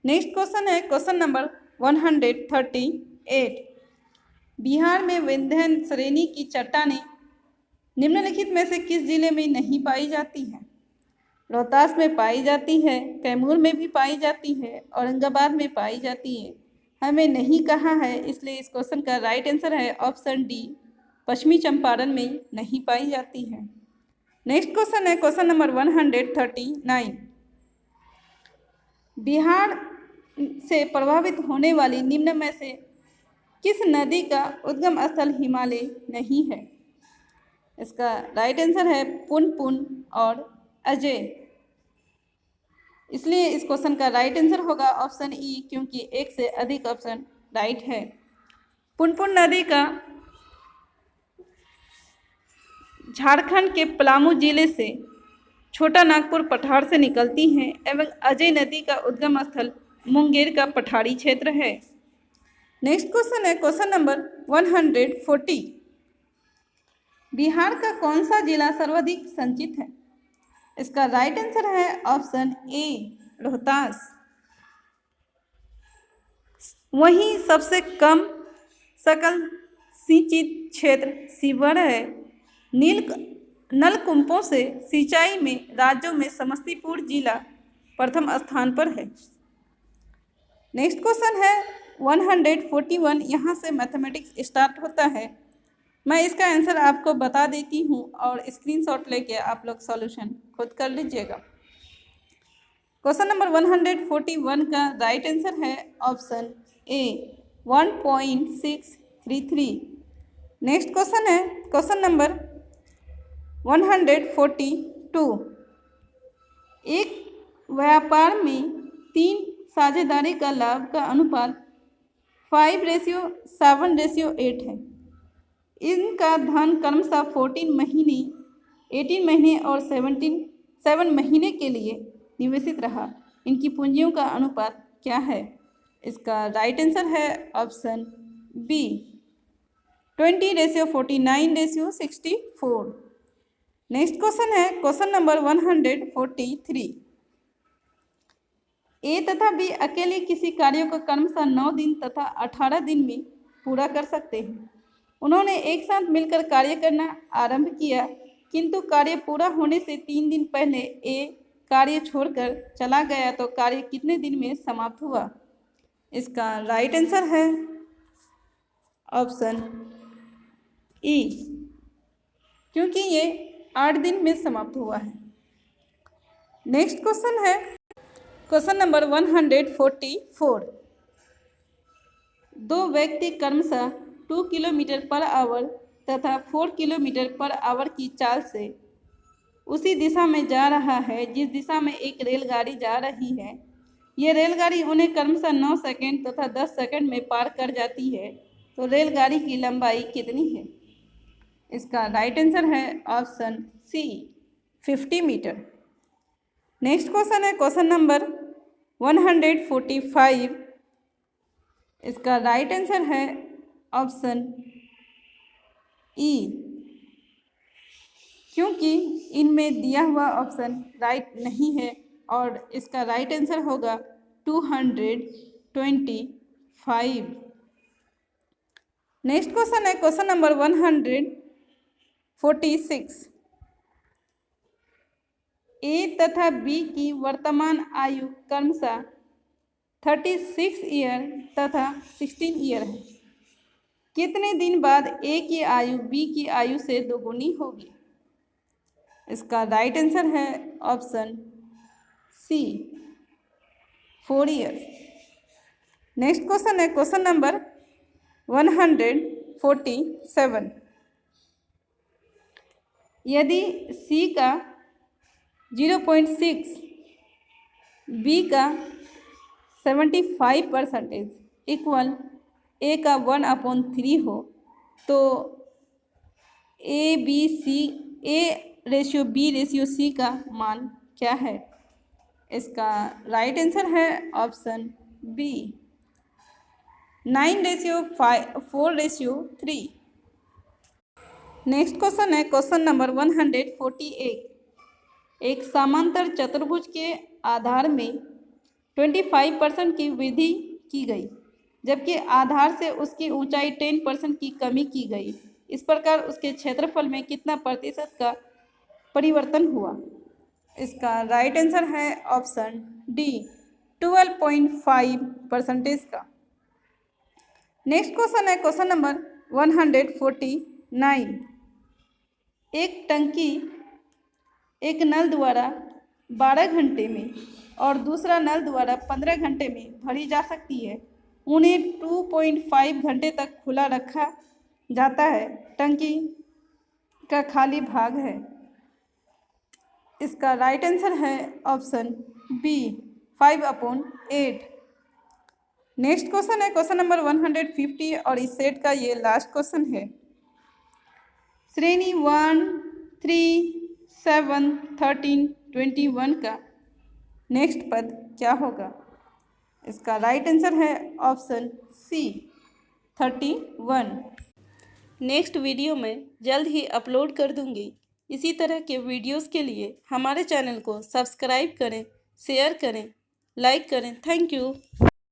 Speaker 1: नेक्स्ट क्वेश्चन है क्वेश्चन नंबर 138। बिहार में विंध्य श्रेणी की चट्टानें निम्नलिखित में से किस जिले में नहीं पाई जाती हैं? रोहतास में पाई जाती है, कैमूर में भी पाई जाती है, औरंगाबाद में पाई जाती है। हमें नहीं कहा है, इसलिए इस क्वेश्चन का राइट आंसर है ऑप्शन डी, पश्चिमी चंपारण में नहीं पाई जाती है। नेक्स्ट क्वेश्चन है क्वेश्चन नंबर 139। बिहार से प्रभावित होने वाली निम्न में से किस नदी का उद्गम स्थल हिमालय नहीं है? इसका राइट आंसर है पुनपुन और अजय। इसलिए इस क्वेश्चन का राइट आंसर होगा ऑप्शन ई, क्योंकि एक से अधिक ऑप्शन राइट है। पुनपुन नदी का झारखंड के पलामू जिले से छोटा नागपुर पठार से निकलती हैं एवं अजय नदी का उद्गम स्थल मुंगेर का पठारी क्षेत्र है। नेक्स्ट क्वेश्चन है क्वेश्चन नंबर 140। बिहार का कौन सा जिला सर्वाधिक संचित है? इसका राइट आंसर है ऑप्शन ए, रोहतास। वहीं सबसे कम सकल सिंचित क्षेत्र सीवर है। नलकूपों से सिंचाई में राज्यों में समस्तीपुर जिला प्रथम स्थान पर है। नेक्स्ट क्वेश्चन है 141। यहाँ से मैथमेटिक्स स्टार्ट होता है। मैं इसका आंसर आपको बता देती हूँ और स्क्रीनशॉट लेके आप लोग सॉल्यूशन खुद कर लीजिएगा। क्वेश्चन नंबर 141 का राइट आंसर है ऑप्शन ए, 1.633। नेक्स्ट क्वेश्चन है क्वेश्चन नंबर 142। एक व्यापार में 3 साझेदारी का लाभ का अनुपात 5:7:8 है। इनका धन क्रमशः 14 महीने, 18 महीने और 7 महीने के लिए निवेशित रहा। इनकी पूंजियों का अनुपात क्या है? इसका राइट आंसर है ऑप्शन बी, 20:49:64। नेक्स्ट क्वेश्चन है क्वेश्चन नंबर 143। ए तथा बी अकेले किसी कार्य को क्रमशः 9 दिन तथा 18 दिन में पूरा कर सकते हैं। उन्होंने एक साथ मिलकर कार्य करना आरंभ किया, किंतु कार्य पूरा होने से 3 दिन पहले ए कार्य छोड़कर चला गया तो कार्य कितने दिन में समाप्त हुआ? इसका राइट आंसर है ऑप्शन ई, क्योंकि ये 8 दिन में समाप्त हुआ है। नेक्स्ट क्वेश्चन है क्वेश्चन नंबर 144। 2 व्यक्ति क्रमशः 2 किलोमीटर पर आवर तथा 4 किलोमीटर पर आवर की चाल से उसी दिशा में जा रहा है जिस दिशा में एक रेलगाड़ी जा रही है। यह रेलगाड़ी उन्हें क्रमशः 9 सेकंड तथा 10 सेकंड में पार कर जाती है, तो रेलगाड़ी की लंबाई कितनी है? इसका राइट आंसर है option C, 50 metre. Next question है क्वेश्चन नंबर 145। इसका राइट आंसर है ऑप्शन ई, क्योंकि इनमें दिया हुआ ऑप्शन राइट नहीं है और इसका राइट आंसर होगा 225। नेक्स्ट क्वेश्चन है क्वेश्चन नंबर 146। ए तथा बी की वर्तमान आयु क्रमशः 36 ईयर तथा 16 ईयर है। कितने दिन बाद ए की आयु बी की आयु से दोगुनी होगी? इसका राइट आंसर है option C, 4 years. Next question है क्वेश्चन नंबर 147। यदि सी का 0.6, बी का 75% इक्वल ए का 1/3 हो तो A/B/C का मान क्या है? इसका राइट आंसर है ऑप्शन बी 9:4:3। नेक्स्ट क्वेश्चन है क्वेश्चन नंबर 148। एक समांतर चतुर्भुज के आधार में 25% की वृद्धि की गई, जबकि आधार से उसकी ऊंचाई 10% की कमी की गई। इस प्रकार उसके क्षेत्रफल में कितना प्रतिशत का परिवर्तन हुआ? इसका राइट आंसर है ऑप्शन डी 12.5% का। नेक्स्ट क्वेश्चन है क्वेश्चन नंबर 149। एक टंकी एक नल द्वारा 12 घंटे में और दूसरा नल द्वारा 15 घंटे में भरी जा सकती है। उन्हें 2.5 घंटे तक खुला रखा जाता है। टंकी का खाली भाग है। इसका राइट आंसर है ऑप्शन बी 5/8। नेक्स्ट क्वेश्चन है क्वेश्चन नंबर 150 और इस सेट का ये लास्ट क्वेश्चन है। श्रेणी 1, 3, 7, 13, 21 का नेक्स्ट पद क्या होगा? इसका राइट आंसर है ऑप्शन सी 31। नेक्स्ट वीडियो में जल्द ही अपलोड कर दूंगी। इसी तरह के वीडियोस के लिए हमारे चैनल को सब्सक्राइब करें, शेयर करें, लाइक करें। Thank you.